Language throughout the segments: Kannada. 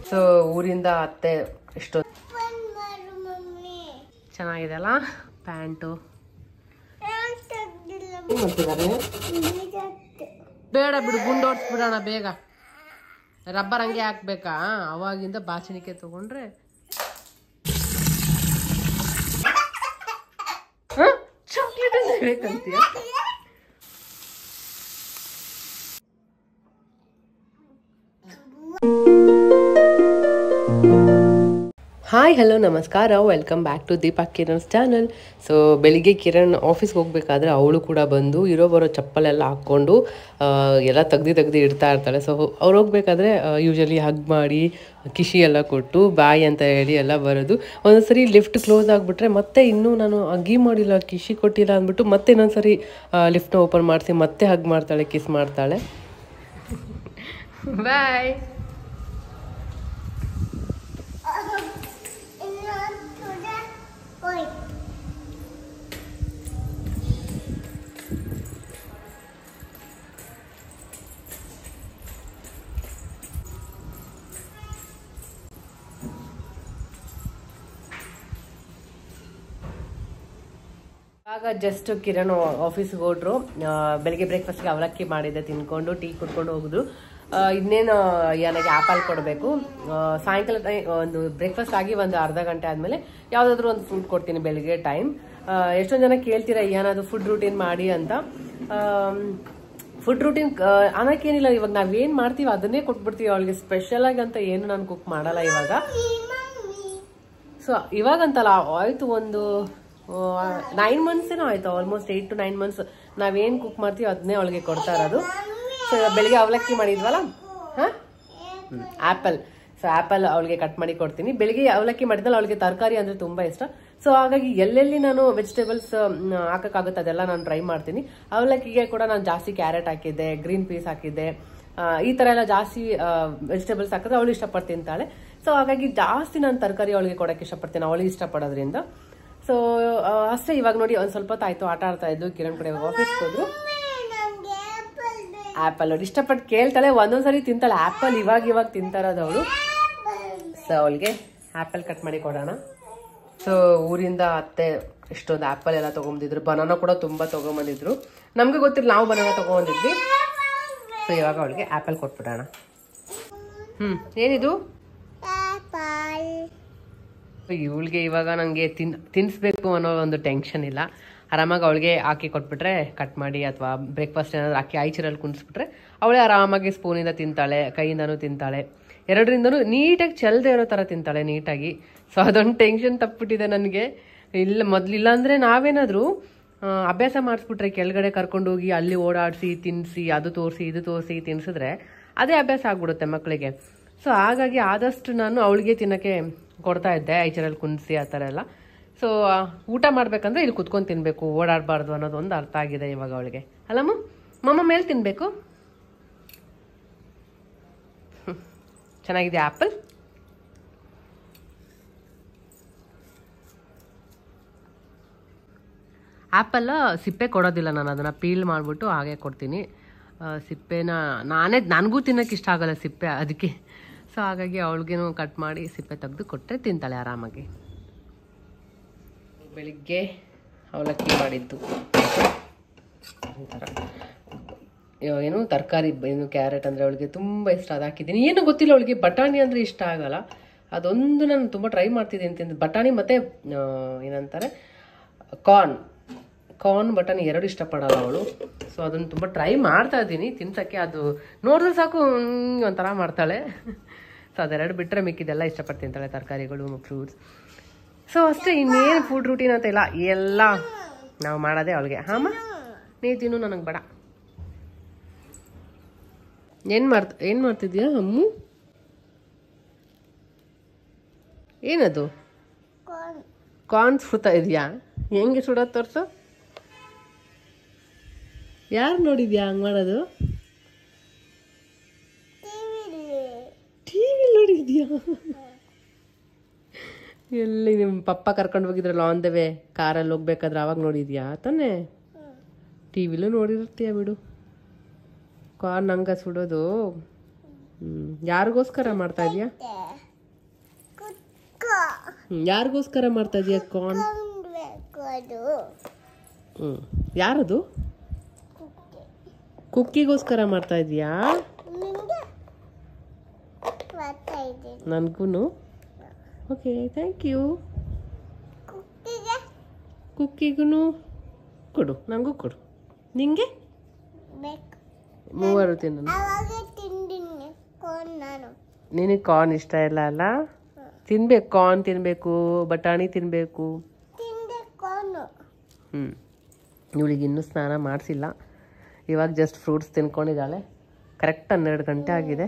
ಸೊ ಊರಿಂದ ಅತ್ತೆ ಎಷ್ಟೊಂದು ಚೆನ್ನಾಗಿದೆ ಅಲ್ಲ ಪ್ಯಾಂಟು. ಬೇಡ ಬಿಡು, ಗುಂಡೋಡ್ಸ್ಬಿಡೋಣ ಬೇಗ. ರಬ್ಬರ್ ಹಂಗೆ ಹಾಕ್ಬೇಕಾ? ಅವಾಗಿಂದ ಬಾಚಣಿಕೆ ತಗೊಂಡ್ರೆ ಚಾಕ್ಲೇಟ್ ಬೇಕಂತೀಯ? ಹಾಯ್ ಹಲೋ ನಮಸ್ಕಾರ, welcome back to Deepak Kiran's channel. So ಬೆಳಿಗ್ಗೆ ಕಿರಣ್ ಆಫೀಸ್ಗೆ ಹೋಗ್ಬೇಕಾದ್ರೆ ಅವಳು ಕೂಡ ಬಂದು ಬರೋ ಚಪ್ಪಲೆಲ್ಲ ಹಾಕ್ಕೊಂಡು ಎಲ್ಲ ತೆಗ್ದು ಇಡ್ತಾ ಇರ್ತಾಳೆ. ಸೊ ಅವ್ರು ಹೋಗ್ಬೇಕಾದ್ರೆ ಯೂಶಲಿ ಹಗ್ ಮಾಡಿ ಕಿಶಿ ಎಲ್ಲ ಕೊಟ್ಟು ಬಾಯ್ ಅಂತ ಹೇಳಿ ಎಲ್ಲ ಬರೋದು. ಒಂದೊಂದ್ಸರಿ ಲಿಫ್ಟ್ ಕ್ಲೋಸ್ ಆಗಿಬಿಟ್ರೆ ಮತ್ತೆ ಇನ್ನೂ ನಾನು ಅಗ್ಗಿ ಮಾಡಿಲ್ಲ, ಕಿಶಿ ಕೊಟ್ಟಿಲ್ಲ ಅಂದ್ಬಿಟ್ಟು ಮತ್ತೆ ಇನ್ನೊಂದ್ಸರಿ ಲಿಫ್ಟ್ನ ಓಪನ್ ಮಾಡಿಸಿ ಮತ್ತೆ ಹಗ್ ಮಾಡ್ತಾಳೆ, ಕಿಸ್ ಮಾಡ್ತಾಳೆ. ಬಾಯ್. ಆಗ ಜಸ್ಟ್ ಕಿರಣ್ ಆಫೀಸ್ಗೆ ಹೊರಟ್ರು. ಬೆಳಿಗ್ಗೆ ಬ್ರೇಕ್ಫಾಸ್ಟ್ಗೆ ಅವಲಕ್ಕಿ ಮಾಡಿದ್ದೆ, ತಿನ್ಕೊಂಡು ಟೀ ಕುಡ್ಕೊಂಡು ಹೋಗಿದ್ರು. ಇನ್ನೇನು ನನಗೆ ಆ್ಯಪಲ್ ಕೊಡಬೇಕು. ಸಾಯಂಕಾಲ ಒಂದು ಬ್ರೇಕ್ಫಾಸ್ಟ್ ಆಗಿ ಒಂದು ಅರ್ಧ ಗಂಟೆ ಆದಮೇಲೆ ಯಾವುದಾದ್ರೂ ಒಂದು ಫ್ರೂಟ್ ಕೊಡ್ತೀನಿ ಬೆಳಿಗ್ಗೆ ಟೈಮ್. ಎಷ್ಟೊಂದು ಜನ ಕೇಳ್ತೀರಾ ಏನಾದ್ರು ಫುಡ್ ರೂಟೀನ್ ಮಾಡಿ ಅಂತ. ಫುಡ್ ರೂಟೀನ್ ಅನ್ನೋಕ್ಕೇನಿಲ್ಲ, ಇವಾಗ ನಾವೇನು ಮಾಡ್ತೀವಿ ಅದನ್ನೇ ಕೊಟ್ಬಿಡ್ತೀವಿ ಅವಳಿಗೆ. ಸ್ಪೆಷಲ್ ಆಗಿ ಅಂತ ಏನು ನಾನು ಕುಕ್ ಮಾಡಲ್ಲ ಇವಾಗ. ಸೊ ಇವಾಗಂತಲ್ಲ, ಆಯಿತು ಒಂದು 9 months ಏನೋ ಆಯ್ತು, ಆಲ್ಮೋಸ್ಟ್ 8 to 9 months. ನಾವೇನು ಕುಕ್ ಮಾಡ್ತೀವಿ ಅದನ್ನೇ ಅವಳಿಗೆ ಕೊಡ್ತಾ ಇರೋದು. ಸೊ ಬೆಳಿಗ್ಗೆ ಅವಲಕ್ಕಿ ಮಾಡಿದ್ವಲ್ಲ, ಆ್ಯಪಲ್. ಸೊ ಆ್ಯಪಲ್ ಅವಳಿಗೆ ಕಟ್ ಮಾಡಿ ಕೊಡ್ತೀನಿ. ಬೆಳಿಗ್ಗೆ ಅವಲಕ್ಕಿ ಮಾಡಿದ್ನಲ್ಲ, ಅವಳಿಗೆ ತರಕಾರಿ ಅಂದರೆ ತುಂಬ ಇಷ್ಟ. ಸೊ ಹಾಗಾಗಿ ಎಲ್ಲೆಲ್ಲಿ ನಾನು ವೆಜಿಟೇಬಲ್ಸ್ ಹಾಕೋಕ್ಕಾಗುತ್ತೆ ಅದೆಲ್ಲ ನಾನು ಟ್ರೈ ಮಾಡ್ತೀನಿ. ಅವಲಕ್ಕಿಗೆ ಕೂಡ ನಾನು ಜಾಸ್ತಿ ಕ್ಯಾರೆಟ್ ಹಾಕಿದ್ದೆ, ಗ್ರೀನ್ ಪೀಸ್ ಹಾಕಿದ್ದೆ, ಈ ಥರ ಎಲ್ಲ ಜಾಸ್ತಿ ವೆಜಿಟೇಬಲ್ಸ್ ಹಾಕಿದ್ರೆ ಅವಳು ಇಷ್ಟಪಟ್ಟು ತಿಂತಾಳೆ. ಸೊ ಹಾಗಾಗಿ ಜಾಸ್ತಿ ನಾನು ತರಕಾರಿ ಅವಳಿಗೆ ಕೊಡೋಕ್ಕೆ ಇಷ್ಟಪಡ್ತೀನಿ, ಅವಳಿಗೆ ಇಷ್ಟಪಡೋದ್ರಿಂದ. ಸೊ ಅಷ್ಟೇ. ಇವಾಗ ನೋಡಿ ಒಂದು ಸ್ವಲ್ಪ ಹೊತ್ತು ಆಯ್ತು, ಆಟ ಆಡ್ತಾ ಇದ್ದು. ಕಿರಣ್ ಕಡೆ ಆಫೀಸ್ಗೆ ಹೋದ್ರು. ಆ್ಯಪಲ್ ನೋಡಿ ಇಷ್ಟಪಟ್ಟು ಕೇಳ್ತಾಳೆ, ಒಂದೊಂದ್ಸರಿ ತಿಂತಾಳೆ ಆ್ಯಪಲ್. ಇವಾಗ ತಿಂತಾ ಇರೋದು ಅವಳು. ಸೊ ಅವಳಿಗೆ ಆ್ಯಪಲ್ ಕಟ್ ಮಾಡಿ ಕೊಡೋಣ. ಸೊ ಊರಿಂದ ಅತ್ತೆ ಎಷ್ಟೊಂದು ಆ್ಯಪಲ್ ಎಲ್ಲ ತೊಗೊಂಬಂದಿದ್ರು, ಬನಾನಾ ಕೂಡ ತುಂಬ ತೊಗೊಂಬಂದಿದ್ರು. ನಮ್ಗೆ ಗೊತ್ತಿಲ್ಲ, ನಾವು ಬನಾನಾ ತೊಗೊಂಬಂದಿದ್ವಿ. ಸೊ ಇವಾಗ ಅವಳಿಗೆ ಆ್ಯಪಲ್ ಕೊಟ್ಬಿಡೋಣ. ಏನಿದು? ಇವಳಿಗೆ ಇವಾಗ ನನಗೆ ತಿನ್ನಿಸ್ಬೇಕು ಅನ್ನೋ ಒಂದು ಟೆನ್ಷನ್ ಇಲ್ಲ. ಆರಾಮಾಗಿ ಅವಳಿಗೆ ಹಾಕಿ ಕೊಟ್ಬಿಟ್ರೆ, ಕಟ್ ಮಾಡಿ ಅಥವಾ ಬ್ರೇಕ್ಫಾಸ್ಟ್ ಏನಾದ್ರು ಹಾಕಿ ಐಚರಲ್ಲಿ ಕುಣಿಸ್ಬಿಟ್ರೆ ಅವಳೇ ಆರಾಮಾಗಿ ಸ್ಪೂನಿಂದ ತಿಂತಾಳೆ, ಕೈಯಿಂದನೂ ತಿಂತಾಳೆ, ಎರಡರಿಂದನೂ ನೀಟಾಗಿ ಚೆಲ್ಲದೆ ಇರೋ ಥರ ತಿಂತಾಳೆ ನೀಟಾಗಿ. ಸೊ ಅದೊಂದು ಟೆನ್ಷನ್ ತಪ್ಪಿಬಿಟ್ಟಿದೆ ನನಗೆ. ಮೊದಲಿಲ್ಲ ಅಂದರೆ ನಾವೇನಾದರೂ ಅಭ್ಯಾಸ ಮಾಡಿಸ್ಬಿಟ್ರೆ, ಕೆಳಗಡೆ ಕರ್ಕೊಂಡೋಗಿ ಅಲ್ಲಿ ಓಡಾಡಿಸಿ ತಿನ್ನಿಸಿ, ಅದು ತೋರಿಸಿ ಇದು ತೋರಿಸಿ ತಿನ್ನಿಸಿದ್ರೆ ಅದೇ ಅಭ್ಯಾಸ ಆಗ್ಬಿಡುತ್ತೆ ಮಕ್ಕಳಿಗೆ. ಸೊ ಹಾಗಾಗಿ ಆದಷ್ಟು ನಾನು ಅವಳಿಗೆ ತಿನ್ನೋಕ್ಕೆ ಕೊಡ್ತಾ ಇದ್ದೆ, ಐಚರಲ್ಲಿ ಕುಣಿಸಿ ಆ ಥರ ಎಲ್ಲ. ಸೊ ಊಟ ಮಾಡ್ಬೇಕಂದ್ರೆ ಇಲ್ಲಿ ಕುತ್ಕೊಂಡು ತಿನ್ನಬೇಕು, ಓಡಾಡಬಾರ್ದು ಅನ್ನೋದು ಒಂದು ಅರ್ಥ ಆಗಿದೆ ಇವಾಗ ಅವಳಿಗೆ. ಅಲ್ಲಮ್ಮ, ಮಮ್ಮ ಮೇಲೆ ತಿನ್ನಬೇಕು. ಚೆನ್ನಾಗಿದೆ ಆ್ಯಪಲ್. ಆ್ಯಪಲ್ ಸಿಪ್ಪೆ ಕೊಡೋದಿಲ್ಲ ನಾನು, ಅದನ್ನು ಪೀಲ್ ಮಾಡಿಬಿಟ್ಟು ಹಾಗೆ ಕೊಡ್ತೀನಿ. ಸಿಪ್ಪೆನ ನನಗೂ ತಿನ್ನೋಕ್ಕೆ ಇಷ್ಟ ಆಗೋಲ್ಲ ಸಿಪ್ಪೆ, ಅದಕ್ಕೆ. ಸೊ ಹಾಗಾಗಿ ಅವಳಿಗೇನು ಕಟ್ ಮಾಡಿ ಸಿಪ್ಪೆ ತೆಗೆದು ಕೊಟ್ಟರೆ ತಿಂತಾಳೆ ಆರಾಮಾಗಿ. ಬೆಳಿಗ್ಗೆ ಅವಲಕ್ಕಿ ಮಾಡಿದ್ದು ಒಂಥರ ಏನು ತರಕಾರಿ, ಏನು ಕ್ಯಾರೆಟ್ ಅಂದರೆ ಅವಳಿಗೆ ತುಂಬ ಇಷ್ಟ, ಅದು ಹಾಕಿದ್ದೀನಿ. ಏನೋ ಗೊತ್ತಿಲ್ಲ, ಅವಳಿಗೆ ಬಟಾಣಿ ಅಂದರೆ ಇಷ್ಟ ಆಗಲ್ಲ. ಅದೊಂದು ನಾನು ತುಂಬ ಟ್ರೈ ಮಾಡ್ತಿದ್ದೀನಿ ತಿಂದು. ಬಟಾಣಿ ಮತ್ತು ಏನಂತಾರೆ ಕಾರ್ನ್ ಬಟಾಣಿ ಎರಡು ಇಷ್ಟಪಡಲ್ಲ ಅವಳು. ಸೊ ಅದನ್ನು ತುಂಬ ಟ್ರೈ ಮಾಡ್ತಾ ಇದ್ದೀನಿ ತಿನ್ಸೋಕ್ಕೆ. ಅದು ನೋಡಿದ್ರೆ ಸಾಕು ಒಂಥರ ಮಾಡ್ತಾಳೆ. ಸೊ ಅದೆರಡು ಬಿಟ್ಟರೆ ಮಿಕ್ಕಿದೆಲ್ಲ ಇಷ್ಟಪಟ್ಟು ತಿಂತಾಳೆ, ತರಕಾರಿಗಳು, ಫ್ರೂಟ್ಸ್. ಸೊ ಅಷ್ಟೇ, ಇನ್ನೇನು ಫುಡ್ ರೂಟೀನ್ ಅಂತ ಇಲ್ಲ, ಎಲ್ಲ ನಾವು ಮಾಡೋದೇ ಅವಳಿಗೆ. ಹಾಂ ನೀವು ತಿನ್ನು, ನನಗೆ ಬೇಡ. ಏನು ಮಾಡ್ತಿದ್ಯಾ ಅಮ್ಮು? ಏನದು? ಕಾರ್ನ್ ಸುಡ್ತಾ ಇದೆಯಾ? ಹೆಂಗೆ ಸುಡೋದು ತೋರಿಸು. ಯಾರು ನೋಡಿದ್ಯಾ ಹಂಗೆ ಮಾಡೋದು? ಟಿವಿ ನೋಡಿದ್ಯಾ? ಎಲ್ಲಿ ನಿಮ್ಮ ಪಪ್ಪ ಕರ್ಕೊಂಡು ಹೋಗಿದ್ರಲ್ಲ ಆನ್ ದ ವೇ ಕಾರಲ್ಲಿ ಹೋಗ್ಬೇಕಾದ್ರೆ ಅವಾಗ ನೋಡಿದ್ಯಾ ತಾನೇ? ಟಿ ವಿಲೂ ನೋಡಿರ್ತೀಯ ಬಿಡು. ಕಾರ್ನ್ ಹಂಗ ಸುಡೋದು. ಯಾರಿಗೋಸ್ಕರ ಮಾಡ್ತಾ ಇದೀಯಾ? ಯಾರಿಗೋಸ್ಕರ ಮಾಡ್ತಾ ಇದೀಯ ಕಾರ್ನ್? ಯಾರದು? ಕುಕ್ಕಿಗೋಸ್ಕರ ಮಾಡ್ತಾ ಇದೀಯಾ? ನನ್ಗೂ. Okay, thank you. ಕುಕ್ಕಿಗೂ ಕೊಡು, ನನಗೂ ಕೊಡು. ನಿಂಗೆ ಮೂವರು ತಿನ್ನು. ನಿನಗೆ ಕಾರ್ನ್ ಇಷ್ಟ ಇಲ್ಲ ಅಲ್ಲ? ತಿನ್ಬೇಕು, ಕಾರ್ನ್ ತಿನ್ಬೇಕು, ಬಟಾಣಿ ತಿನ್ಬೇಕು. ಇವಳಿಗೆ ಇನ್ನೂ ಸ್ನಾನ ಮಾಡಿಸಿಲ್ಲ. ಇವಾಗ ಜಸ್ಟ್ ಫ್ರೂಟ್ಸ್ ತಿನ್ಕೊಂಡಿದ್ದಾಳೆ. ಕರೆಕ್ಟ್ 12 ಗಂಟೆ ಆಗಿದೆ.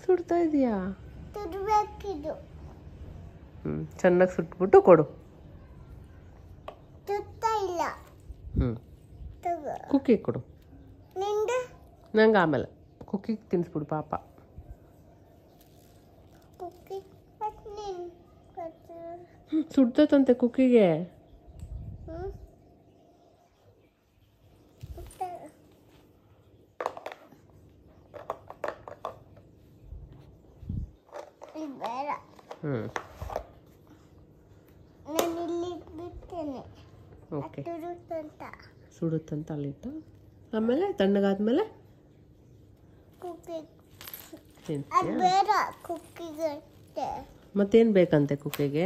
ಸುಡ್ತಾ ಇದೆಯಾ? ಚೆನ್ನಾಗಿ ಸುಟ್ಬಿಟ್ಟು ಕೊಡು. ಕುಕ್ಕಿ ಕೊಡು. ನಂಗೆ ಆಮೇಲೆ ಕುಕ್ಕಿ ತಿನ್ಸ್ಬಿಡು ಪಾಪ. ಸುಡ್ತಂತೆ ಕುಕ್ಕಿಗೆ. ಓಕೆ, ಸುಡುತ್ತಂತ ಅಲ್ಲಿಟ್ಟು ಆಮೇಲೆ ತಣ್ಣಗಾದ್ಮೇಲೆ ಮತ್ತೇನು ಬೇಕಂತೆ ಕುಕ್ಕಿಗೆ?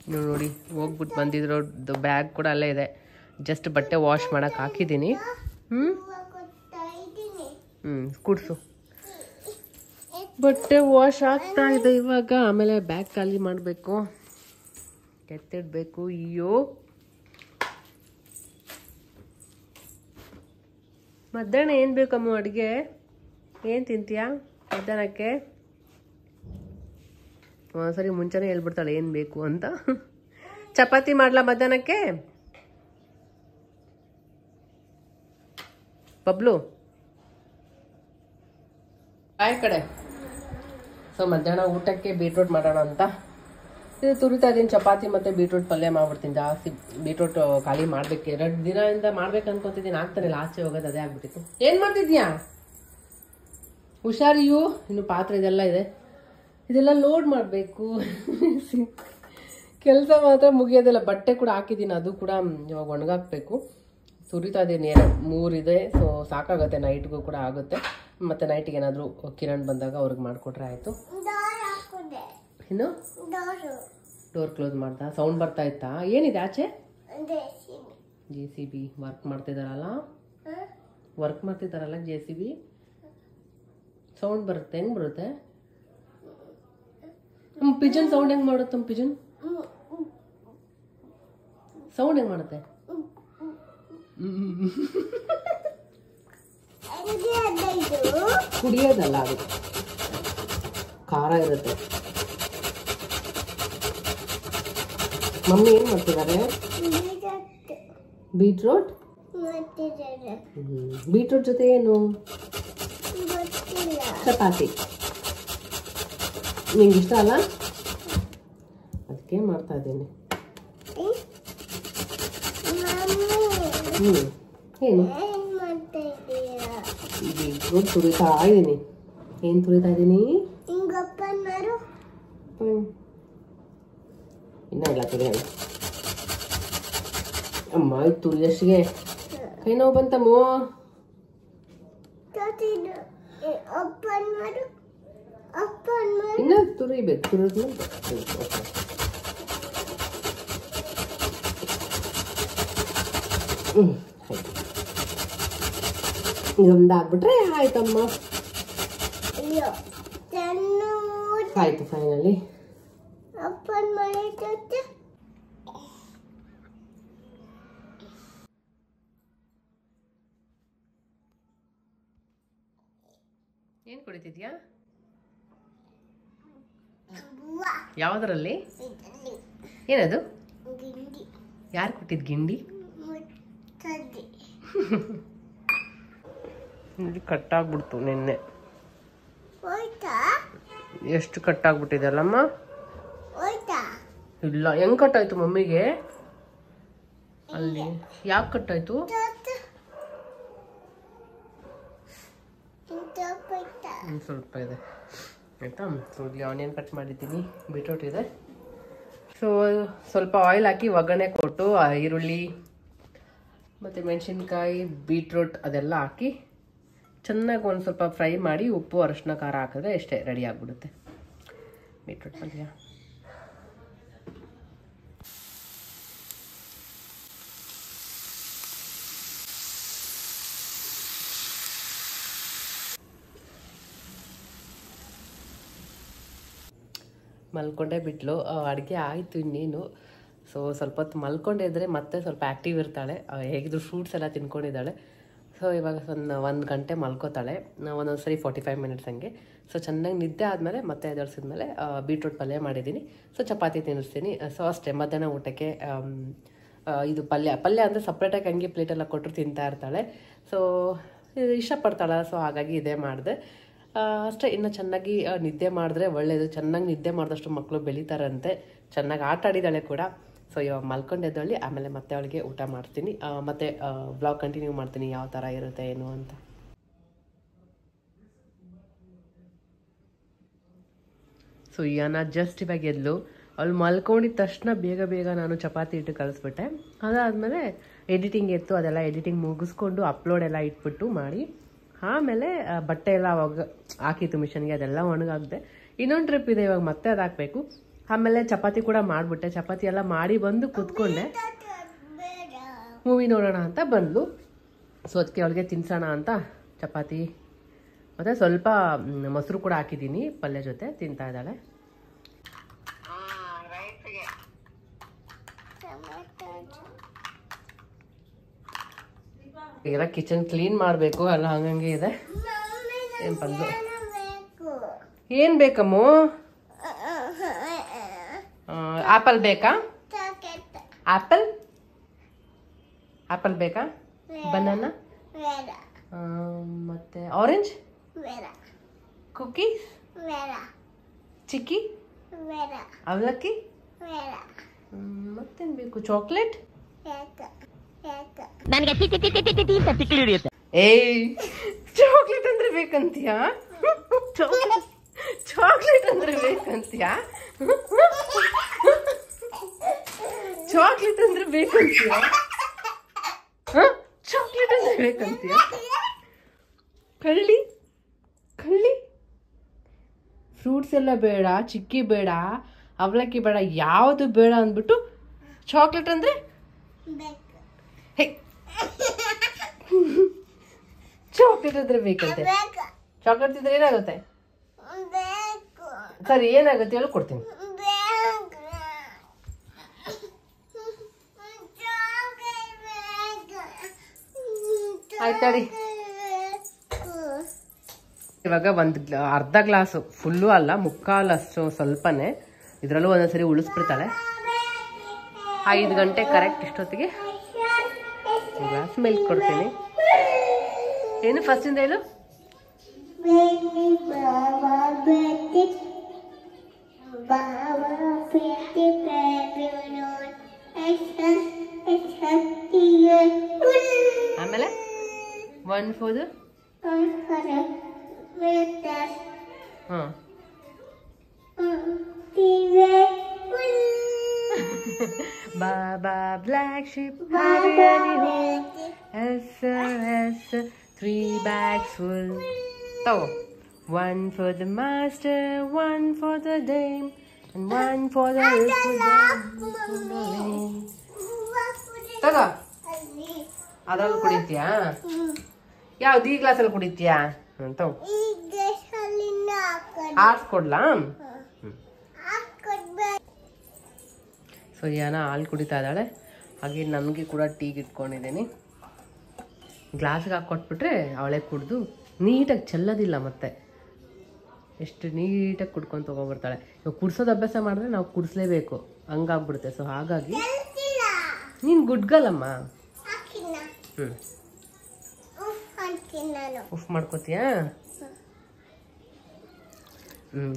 ನೀವು ನೋಡಿ ಹೋಗ್ಬಿಟ್ಟು ಬಂದಿದ್ರದ್ದು ಬ್ಯಾಗ್ ಕೂಡ ಅಲ್ಲೇ ಇದೆ. ಜಸ್ಟ್ ಬಟ್ಟೆ ವಾಶ್ ಮಾಡಕ್ಕೆ ಹಾಕಿದ್ದೀನಿ. ಕುಡ್ಸು. ಬಟ್ಟೆ ವಾಶ್ ಆಗ್ತಾ ಇದೆ ಇವಾಗ. ಆಮೇಲೆ ಬ್ಯಾಗ್ ಖಾಲಿ ಮಾಡಬೇಕು, ಎತ್ತಿಡ್ಬೇಕು. ಅಯ್ಯೋ, ಮಧ್ಯಾಹ್ನ ಏನು ಬೇಕಮ್ಮ ಅಡುಗೆ? ಏನು ತಿಂತೀಯಾ ಮಧ್ಯಾಹ್ನಕ್ಕೆ? ಒಂದ್ಸರಿ ಮುಂಚೆನೇ ಹೇಳ್ಬಿಡ್ತಾಳೆ ಏನು ಬೇಕು ಅಂತ. ಚಪಾತಿ ಮಾಡ್ಲಾ ಮಧ್ಯಾಹ್ನಕ್ಕೆ? ಬಬ್ಲು ಆಯ್ ಕಡೆ. ಸೊ ಮಧ್ಯಾಹ್ನ ಊಟಕ್ಕೆ ಬೀಟ್ರೂಟ್ ಮಾಡೋಣ ಅಂತ ಇದು ತುರಿತಾ ಇದ್ದೀನಿ. ಚಪಾತಿ ಮತ್ತು ಬೀಟ್ರೂಟ್ ಪಲ್ಯ ಮಾಡ್ಬಿಡ್ತೀನಿ. ಜಾಸ್ತಿ ಬೀಟ್ರೂಟ್ ಖಾಲಿ ಮಾಡ್ಬೇಕು. 2 ದಿನದಿಂದ ಮಾಡ್ಬೇಕು ಅನ್ಕೊತಿದ್ದೀನಿ, ಆಗ್ತಾನಿಲ್ಲ. ಆಚೆ ಹೋಗೋದು ಅದೇ ಆಗ್ಬಿಟ್ಟಿತ್ತು. ಏನು ಮಾಡ್ತಿದ್ಯಾ? ಹುಷಾರಿಯು. ಇನ್ನು ಪಾತ್ರೆ ಇದೆಲ್ಲ ಇದೆ, ಇದೆಲ್ಲ ಲೋಡ್ ಮಾಡಬೇಕು. ಕೆಲಸ ಮಾತ್ರ ಮುಗಿಯೋದಿಲ್ಲ. ಬಟ್ಟೆ ಕೂಡ ಹಾಕಿದ್ದೀನಿ, ಅದು ಕೂಡ ಇವಾಗ ಒಣಗಾಕ್ಬೇಕು. ಸುರಿತಾ ಇದ್ದೀನಿ. 3 ಇದೆ. ಸೊ ಸಾಕಾಗುತ್ತೆ, ನೈಟ್ಗೂ ಕೂಡ ಆಗುತ್ತೆ. ಮತ್ತು ನೈಟಿಗೆ ಏನಾದರೂ ಕಿರಣ್ ಬಂದಾಗ ಅವ್ರಿಗೆ ಮಾಡಿಕೊಟ್ರೆ ಆಯಿತು. ಇನ್ನು ಡೋರ್ ಕ್ಲೋಸ್ ಮಾಡ್ತಾ ಸೌಂಡ್ ಬರ್ತಾ ಇತ್ತಾ? ಏನಿದೆ ಆಚೆ? JCB ವರ್ಕ್ ಮಾಡ್ತಿದ್ದಾರಲ್ಲ, JCB ಸೌಂಡ್ ಬರುತ್ತೆ. ಹೆಂಗೆ ಬರುತ್ತೆ? ಪಿಜನ್ ಸೌಂಡ್ ಹೆಂಗೆ ಮಾಡುತ್ತೆ? ಪಿಜನ್ ಸೌಂಡ್ ಹೆಂಗೆ ಮಾಡುತ್ತೆ? ಕುಡಿಯೋದಲ್ಲ, ಅದು ಖಾರ ಇರುತ್ತೆ. ಮಮ್ಮಿ ಏನು ಮಾಡ್ತಿದ್ದಾರೆ? ಬೀಟ್ರೂಟ್. ಬೀಟ್ರೂಟ್ ಜೊತೆ ಏನು? ಚಪಾತಿ. ನಿಂಗೆ ಇಷ್ಟ ಅಲ್ಲ, ಅದಕ್ಕೆ ಮಾಡ್ತಾ ಇದ್ದೀನಿ. ಏನು ಬೀಟ್ರೂಟ್ ತುರಿತಾ ಇದ್ದೀನಿ. ಏನು ತುರಿತಾ ಇದ್ದೀನಿ? ಇನ್ನೂ ಇಲ್ಲ ತುರಿಯೋಣ. ಅಮ್ಮ ಇದು ತುರಿಯಷ್ಟಿಗೆ ಕೈ ನೋವು ಬಂತಮ್ಮೋ. ಇನ್ನು ತುರಿಬೇಕು. ತುರಿದ್ಮೇಲೆ ಇದೊಂದಾಗ್ಬಿಟ್ರೆ ಆಯ್ತಮ್ಮ. ಆಯ್ತು ಫೈನಲಿ. ಏನ್ ಕುಡಿತಿದ್ಯಾ? ಯಾವುದರಲ್ಲಿ? ಏನದು? ಯಾರು ಕೊಟ್ಟಿದ್ದು ಗಿಂಡಿ? ಕಟ್ಟಾಗ್ಬಿಡ್ತು ನಿನ್ನೆ. ಎಷ್ಟು ಕಟ್ಟಾಗ್ಬಿಟ್ಟಿದೆ ಅಲ್ಲಮ್ಮ? ಇಲ್ಲ, ಹೆಂಗ್ ಕಟ್ಟಾಯ್ತು ಮಮ್ಮಿಗೆ? ಅಲ್ಲಿ ಯಾಕೆ ಕಟ್ಟಾಯ್ತು? ಸ್ವಲ್ಪ ಇದೆ ಆಯ್ತಾ. ಸೊ ಇಲ್ಲಿ ಆನಿಯನ್ ಕಟ್ ಮಾಡಿದ್ದೀನಿ, ಬೀಟ್ರೂಟ್ ಇದೆ. ಸೊ ಸ್ವಲ್ಪ ಆಯಿಲ್ ಹಾಕಿ ಒಗ್ಗರಣೆ ಕೊಟ್ಟು ಈರುಳ್ಳಿ ಮತ್ತು ಮೆಣಸಿನ್ಕಾಯಿ, ಬೀಟ್ರೂಟ್ ಅದೆಲ್ಲ ಹಾಕಿ ಚೆನ್ನಾಗಿ ಒಂದು ಸ್ವಲ್ಪ ಫ್ರೈ ಮಾಡಿ ಉಪ್ಪು ಅರಶಿನ ಖಾರ ಹಾಕಿದ್ರೆ ಅಷ್ಟೇ, ರೆಡಿ ಆಗಿಬಿಡುತ್ತೆ ಬೀಟ್ರೂಟ್ ಪಲ್ಯ. ಮಲ್ಕೊಂಡೇ ಬಿಟ್ಲು, ಅಡುಗೆ ಆಯಿತು ಇನ್ನೇನು. ಸೊ ಸ್ವಲ್ಪ ಹೊತ್ತು ಮಲ್ಕೊಂಡೇ ಇದ್ದರೆ ಮತ್ತೆ ಸ್ವಲ್ಪ ಆ್ಯಕ್ಟಿವ್ ಇರ್ತಾಳೆ. ಹೇಗಿದ್ರು ಫ್ರೂಟ್ಸ್ ಎಲ್ಲ ತಿನ್ಕೊಂಡಿದ್ದಾಳೆ. ಸೊ ಇವಾಗ ಒಂದು ಗಂಟೆ ಮಲ್ಕೋತಾಳೆ, ಒಂದೊಂದು ಸರಿ 45 ಮಿನಿಟ್ಸ್ ಹಂಗೆ. ಸೊ ಚೆನ್ನಾಗಿ ನಿದ್ದೆ ಆದಮೇಲೆ ಮತ್ತೆ ಎದುರಿಸಿದ್ಮೇಲೆ ಬೀಟ್ರೂಟ್ ಪಲ್ಯ ಮಾಡಿದ್ದೀನಿ. ಸೊ ಚಪಾತಿ ತಿನ್ನಿಸ್ತೀನಿ. ಸೊ ಅಷ್ಟೇ, ಮಧ್ಯಾಹ್ನ ಊಟಕ್ಕೆ ಇದು ಪಲ್ಯ ಅಂದರೆ ಸಪ್ರೇಟಾಗಿ ಹಂಗೆ ಪ್ಲೇಟೆಲ್ಲ ಕೊಟ್ಟರು ತಿಂತಾ ಇರ್ತಾಳೆ. ಸೊ ಇಷ್ಟಪಡ್ತಾಳೆ. ಸೊ ಹಾಗಾಗಿ ಇದೇ ಮಾಡಿದೆ ಅಷ್ಟೇ. ಇನ್ನು ಚೆನ್ನಾಗಿ ನಿದ್ದೆ ಮಾಡಿದ್ರೆ ಒಳ್ಳೆಯದು. ಚೆನ್ನಾಗಿ ನಿದ್ದೆ ಮಾಡಿದಷ್ಟು ಮಕ್ಕಳು ಬೆಳೀತಾರಂತೆ. ಚೆನ್ನಾಗಿ ಆಟ ಆಡಿದ್ದಾಳೆ ಕೂಡ. ಸೊ ಇವಾಗ ಮಲ್ಕೊಂಡೆದ್ದೊಳ್ಳಿ ಆಮೇಲೆ ಮತ್ತೆ ಅವಳಿಗೆ ಊಟ ಮಾಡ್ತೀನಿ, ಮತ್ತೆ ವ್ಲಾಗ್ ಕಂಟಿನ್ಯೂ ಮಾಡ್ತೀನಿ ಯಾವ ಥರ ಇರುತ್ತೆ ಏನು ಅಂತ. ಸೊ ಯಾನ ಜಸ್ಟ್ ಇವಾಗ ಎದ್ಲು. ಅವಳು ಮಲ್ಕೊಂಡಿದ್ದ ತಕ್ಷಣ ಬೇಗ ನಾನು ಚಪಾತಿ ಇಟ್ಟು ಕಳಿಸ್ಬಿಟ್ಟೆ. ಅದಾದಮೇಲೆ ಎಡಿಟಿಂಗ್ ಇತ್ತು, ಅದೆಲ್ಲ ಎಡಿಟಿಂಗ್ ಮುಗಿಸ್ಕೊಂಡು ಅಪ್ಲೋಡ್ ಎಲ್ಲ ಇಟ್ಬಿಟ್ಟು ಮಾಡಿ ಆಮೇಲೆ ಬಟ್ಟೆ ಎಲ್ಲ ಹಾಕಿತ್ತು ಮಿಷನ್ಗೆ, ಅದೆಲ್ಲ ಒಣಗಾಗಿದೆ. ಇನ್ನೊಂದು ಟ್ರಿಪ್ ಇದೆ ಇವಾಗ, ಮತ್ತೆ ಅದು ಹಾಕಬೇಕು. ಆಮೇಲೆ ಚಪಾತಿ ಕೂಡ ಮಾಡಿಬಿಟ್ಟೆ. ಚಪಾತಿ ಎಲ್ಲ ಮಾಡಿ ಬಂದು ಕೂತ್ಕೊಂಡೆ, ಮೂವಿ ನೋಡೋಣ ಅಂತ ಬಂದ್ಲು. ಸೊ ಅದಕ್ಕೆ ಅವಳಿಗೆ ತಿನ್ಸೋಣ ಅಂತ ಚಪಾತಿ ಮತ್ತು ಸ್ವಲ್ಪ ಮೊಸರು ಕೂಡ ಹಾಕಿದ್ದೀನಿ ಪಲ್ಯ ಜೊತೆ, ತಿಂತಾ ಇದ್ದಾಳೆ. ಈಗ ಕಿಚನ್ ಕ್ಲೀನ್ ಮಾಡಬೇಕು ಅಲ್ಲ, ಹಂಗಂಗೆ ಇದೆ. ಏನು ಬಂದು ಏನು ಬೇಕಮ್ಮ? ಆಪಲ್ ಬೇಕಾ? ಆಪಲ್ ಬೇಕಾ? ಬನಾನಾ ಮತ್ತೆ ಆರೆಂಜ್, ಕುಕೀಸ್, ಚಿಕ್ಕಿ, ಅವಲಕ್ಕಿ, ಮತ್ತೇನು ಬೇಕು? ಚಾಕ್ಲೇಟ್. ಏಯ್, ಚಾಕ್ಲೇಟ್ ಅಂದ್ರೆ ಬೇಕಂತೀಯಾ? ಚಾಕ್ಲೇಟ್ ಅಂದ್ರೆ ಬೇಕಂತೀಯಾ? ಚಾಕ್ಲೇಟ್ ಅಂದ್ರೆ ಬೇಕಂತೀಯಾ? ಚಾಕ್ಲೇಟ್ ಅಂದ್ರೆ ಬೇಕಂತೀಯಾ? ಕಳ್ಳಿ ಫ್ರೂಟ್ಸ್ ಎಲ್ಲ ಬೇಡ, ಚಿಕ್ಕಿ ಬೇಡ, ಅವಲಕ್ಕಿ ಬೇಡ, ಯಾವುದು ಬೇಡ ಅಂದ್ಬಿಟ್ಟು ಚಾಕ್ಲೇಟ್ ಅಂದ್ರೆ ಚಾಕ್ಲೇಟ್ ಅಂದ್ರೆ ಬೇಕಂತೆ. ಚಾಕ್ಲೇಟ್ ತಿಂದ್ರೆ ಏನಾಗುತ್ತೆ? ಸರಿ, ಏನಾಗುತ್ತೆ ಹೇಳಿ ಕೊಡ್ತೀನಿ. ಆಯ್ತಾಡಿ. ಇವಾಗ ಒಂದು ಅರ್ಧ ಗ್ಲಾಸು, ಫುಲ್ಲು ಅಲ್ಲ, ಮುಕ್ಕಾಲು ಅಷ್ಟು ಸ್ವಲ್ಪನೇ, ಇದರಲ್ಲೂ ಒಂದೊಂದ್ಸರಿ ಉಳಿಸ್ಬಿಡ್ತಾಳೆ. 5 ಗಂಟೆ ಕರೆಕ್ಟ್ ಇಷ್ಟೊತ್ತಿಗೆ ಗ್ಲಾಸ್ ಮಿಲ್ಕ್ ಕೊಡ್ತೀನಿ. ಏನು ಫಸ್ಟಿಂದ ಹೇಳು? ಆಮೇಲೆ 1 for the ಹಾಂ Baba black sheep, S 3 bags full. So 1 for the master, 1 for the dame, and 1 for the ತಗೋ. ಅದ್ರಲ್ಲಿ ಕುಡಿತೀಯಾ? ಯಾವ್ದು ಈ ಗ್ಲಾಸಲ್ಲಿ ಕುಡಿತೀಯಾ ಅಂತ ಆರ್ಸ್ಕೊಡ್ಲಾ? ಸೊ ಯಾನ ಹಾಲು ಕುಡಿತಾ ಇದ್ದಾಳೆ. ಹಾಗೆ ನನಗೆ ಕೂಡ ಟೀಗೆ ಇಟ್ಕೊಂಡಿದ್ದೀನಿ. ಗ್ಲಾಸ್ಗೆ ಹಾಕ್ಕೊಟ್ಬಿಟ್ರೆ ಅವಳೇ ಕುಡಿದು ನೀಟಾಗಿ ಚೆಲ್ಲೋದಿಲ್ಲ, ಮತ್ತೆ ಎಷ್ಟು ನೀಟಾಗಿ ಕುಡ್ಕೊಂಡು ತೊಗೊಬರ್ತಾಳೆ. ಇವಾಗ ಕುಡ್ಸೋದು ಅಭ್ಯಾಸ ಮಾಡಿದ್ರೆ ನಾವು ಕುಡಿಸ್ಲೇಬೇಕು, ಹಂಗಾಗ್ಬಿಡುತ್ತೆ. ಸೊ ಹಾಗಾಗಿ ನೀನು ಗುಡ್ ಗರ್ಲ್ ಅಮ್ಮ. ಉಫ್ ಮಾಡ್ಕೋತೀಯಾ?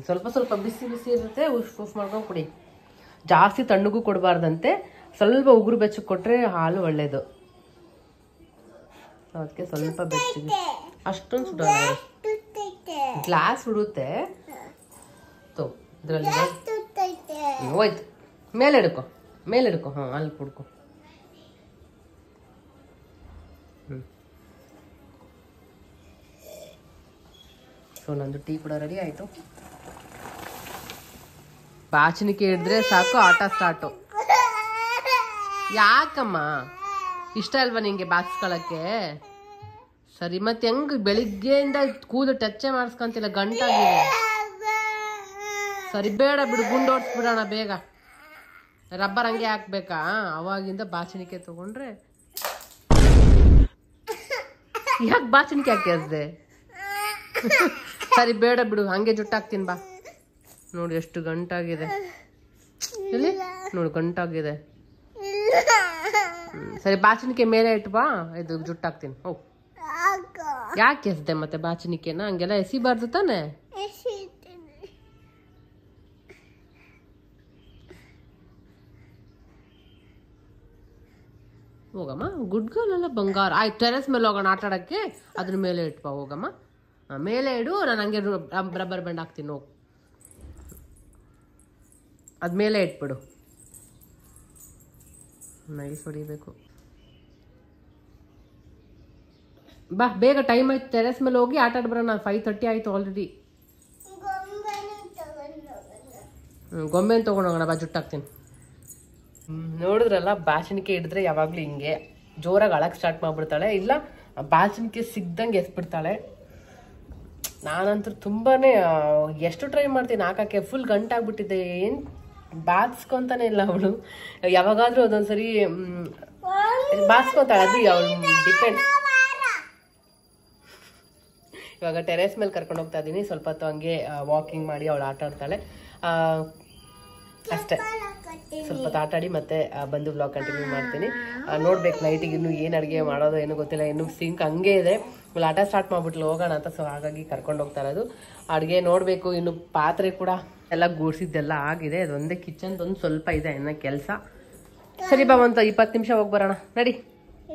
ಸ್ವಲ್ಪ ಸ್ವಲ್ಪ ಬಿಸಿ ಬಿಸಿ ಇರುತ್ತೆ, ಉಫ್ ಮಾಡ್ಕೊಂಡು ಕುಡಿ. ಜಾಸ್ತಿ ತಣ್ಣಗೂ ಕೊಡಬಾರ್ದಂತೆ, ಸ್ವಲ್ಪ ಉಗುರು ಬೆಚ್ಚಗೆ ಕೊಟ್ರೆ ಹಾಲು ಒಳ್ಳೇದು. ಅದಕ್ಕೆ ಸ್ವಲ್ಪ ಬೆಚ್ಚಗೆ, ಅಷ್ಟೊಂದು ಸುಡೋಣ. ಗ್ಲಾಸ್ ಸುಡುತ್ತೆ. ಇದರಲ್ಲಿ ಹೋಯ್ತು, ಮೇಲೆ ಹಿಡ್ಕೊ. ಹಾಂ, ಅಲ್ಲಿ ಕುಡ್ಕೊ. ಸೊ ನಂದು ಟೀ ಕೂಡ ರೆಡಿ ಆಯಿತು. ಬಾಚಣಿಕೆ ಹಿಡಿದ್ರೆ ಸಾಕು, ಆಟ ಸ್ಟಾರ್ಟು. ಯಾಕಮ್ಮ ಇಷ್ಟ ಅಲ್ವಾ ನಿಂಗೆ ಬಾಚಿಸ್ಕೊಳಕ್ಕೆ? ಸರಿ, ಮತ್ತೆ ಹೆಂಗ್ ಬೆಳಿಗ್ಗೆಯಿಂದ ಕೂದು ಟಚ್ಚೆ ಮಾಡಿಸ್ಕೊಂತಿಲ್ಲ, ಗಂಟಾಗಿದೆ. ಸರಿ ಬೇಡ ಬಿಡು, ಗುಂಡೋಡ್ಸ್ಬಿಡೋಣ ಬೇಗ. ರಬ್ಬರ್ ಹಂಗೆ ಹಾಕ್ಬೇಕಾ? ಅವಾಗಿಂದ ಬಾಚಣಿಕೆ ತಗೊಂಡ್ರೆ ಯಾಕೆ ಬಾಚಣಿಕೆ ಹಾಕಿದೆ? ಸರಿ ಬೇಡ ಬಿಡು, ಹಂಗೆ ಜುಟ್ಟಾಕ್ತೀನಿ ಬಾ. ನೋಡಿ ಎಷ್ಟು ಗಂಟಾಗಿದೆ, ಇಲ್ಲಿ ನೋಡಿ ಗಂಟಾಗಿದೆ. ಸರಿ ಬಾಚಣಿಕೆ ಮೇಲೆ ಇಟ್ಟು ಬಾ, ಇದು ಜುಟ್ಟಾಕ್ತೀನಿ. ಹೋಗ್. ಯಾಕೆ ಎಸ್ದೆ ಮತ್ತೆ ಬಾಚಣಿಕೆನ? ಹಂಗೆಲ್ಲ ಎಸಿಬಾರ್ದು ತಾನೆ. ಹೋಗಮ್ಮ, ಗುಡ್ ಗರ್ಲ್ ಅಲ್ಲ ಬಂಗಾರ. ಆಯ್ತು, ಟೆರೆಸ್ ಮೇಲೆ ಹೋಗೋಣ ಆಟ ಆಡಕ್ಕೆ. ಅದ್ರ ಮೇಲೆ ಇಟ್ಬಾ, ಹೋಗಮ್ಮ. ಮೇಲೆ ಇಡು, ನಾನು ಹಂಗೆ ರಬ್ಬರ್ ಬ್ಯಾಂಡ್ ಹಾಕ್ತೀನಿ. ಹೋಗು, ಅದ್ಮೇಲೆ ಇಟ್ಬಿಡು. ನೈಸ್ ಹೊಡಿಬೇಕು. ಬಾ ಬೇಗ, ಟೈಮ್ ಆಯ್ತು. ಟೆರೆಸ್ ಮೇಲೆ ಹೋಗಿ ಆಟ ಆಡ್ ಬರೋಣ. 5:30 ಆಯ್ತು ಆಲ್ರೆಡಿ. ಗೊಂಬೆನ ತಗೊಂಡೋಗೋಣ ಬಾ, ಜುಟ್ಟಾಕ್ತೀನಿ. ನೋಡಿದ್ರಲ್ಲ, ಬಾಚಣಿಕೆ ಹಿಡಿದ್ರೆ ಯಾವಾಗ್ಲೂ ಹಿಂಗೆ ಜೋರಾಗಿ ಅಳಕ್ ಸ್ಟಾರ್ಟ್ ಮಾಡ್ಬಿಡ್ತಾಳೆ, ಇಲ್ಲ ಬಾಚಣಿಕೆ ಸಿಗ್ದಂಗೆ ಎಸ್ಬಿಡ್ತಾಳೆ. ನಾನಂತೂ ತುಂಬಾನೇ ಎಷ್ಟು ಟ್ರೈ ಮಾಡ್ತೀನಿ ಹಾಕಕ್ಕೆ, ಫುಲ್ ಗಂಟಾಗ್ಬಿಟ್ಟಿದ್ದೆ. ಏನು ಬಾಚ್ಕೊಂತಾನೆ ಇಲ್ಲ ಅವಳು. ಯಾವಾಗಾದ್ರೂ ಅದೊಂದ್ಸರಿ ಬಾಚ್ಕೊಂತಾಳೆ, ಅದು ಅವಳು ಡಿಪೆಂಡ್. ಇವಾಗ ಟೆರೆಸ್ ಮೇಲೆ ಕರ್ಕೊಂಡು ಹೋಗ್ತಾ ಇದ್ದೀನಿ. ಸ್ವಲ್ಪ ಹೊತ್ತು ಹಂಗೆ ವಾಕಿಂಗ್ ಮಾಡಿ ಅವಳು ಆಟ ಆಡ್ತಾಳೆ ಅಷ್ಟೇ. ಸ್ವಲ್ಪ ಆಟ ಆಡಿ ಮತ್ತೆ ಬಂದು ಬ್ಲಾಗ್ ಕಂಟಿನ್ಯೂ ಮಾಡ್ತೀನಿ. ನೋಡ್ಬೇಕು ನೈಟಿಗೆ ಇನ್ನು ಏನು ಅಡುಗೆ ಮಾಡೋದು ಏನೂ ಗೊತ್ತಿಲ್ಲ. ಇನ್ನು ಸಿಂಕ್ ಹಂಗೆ ಇದೆ, ಇವಳು ಆಟ ಸ್ಟಾರ್ಟ್ ಮಾಡ್ಬಿಟ್ಲು ಹೋಗೋಣ ಅಂತ. ಸೊ ಹಾಗಾಗಿ ಕರ್ಕೊಂಡು ಹೋಗ್ತಾ ಇರೋದು. ಅಡುಗೆ ನೋಡಬೇಕು. ಇನ್ನು ಪಾತ್ರೆ ಕೂಡ ಎಲ್ಲ ಗೂಡ್ಸಿದ್ದೆಲ್ಲ ಆಗಿದೆ. ಅದೊಂದೇ ಕಿಚನ್ದೊಂದು ಸ್ವಲ್ಪ ಇದೆ ಇನ್ನು ಕೆಲಸ. ಸರಿ ಬಾ, ಒಂದು 20 ನಿಮಿಷ ಹೋಗಿ ಬರೋಣ. ನಡಿ,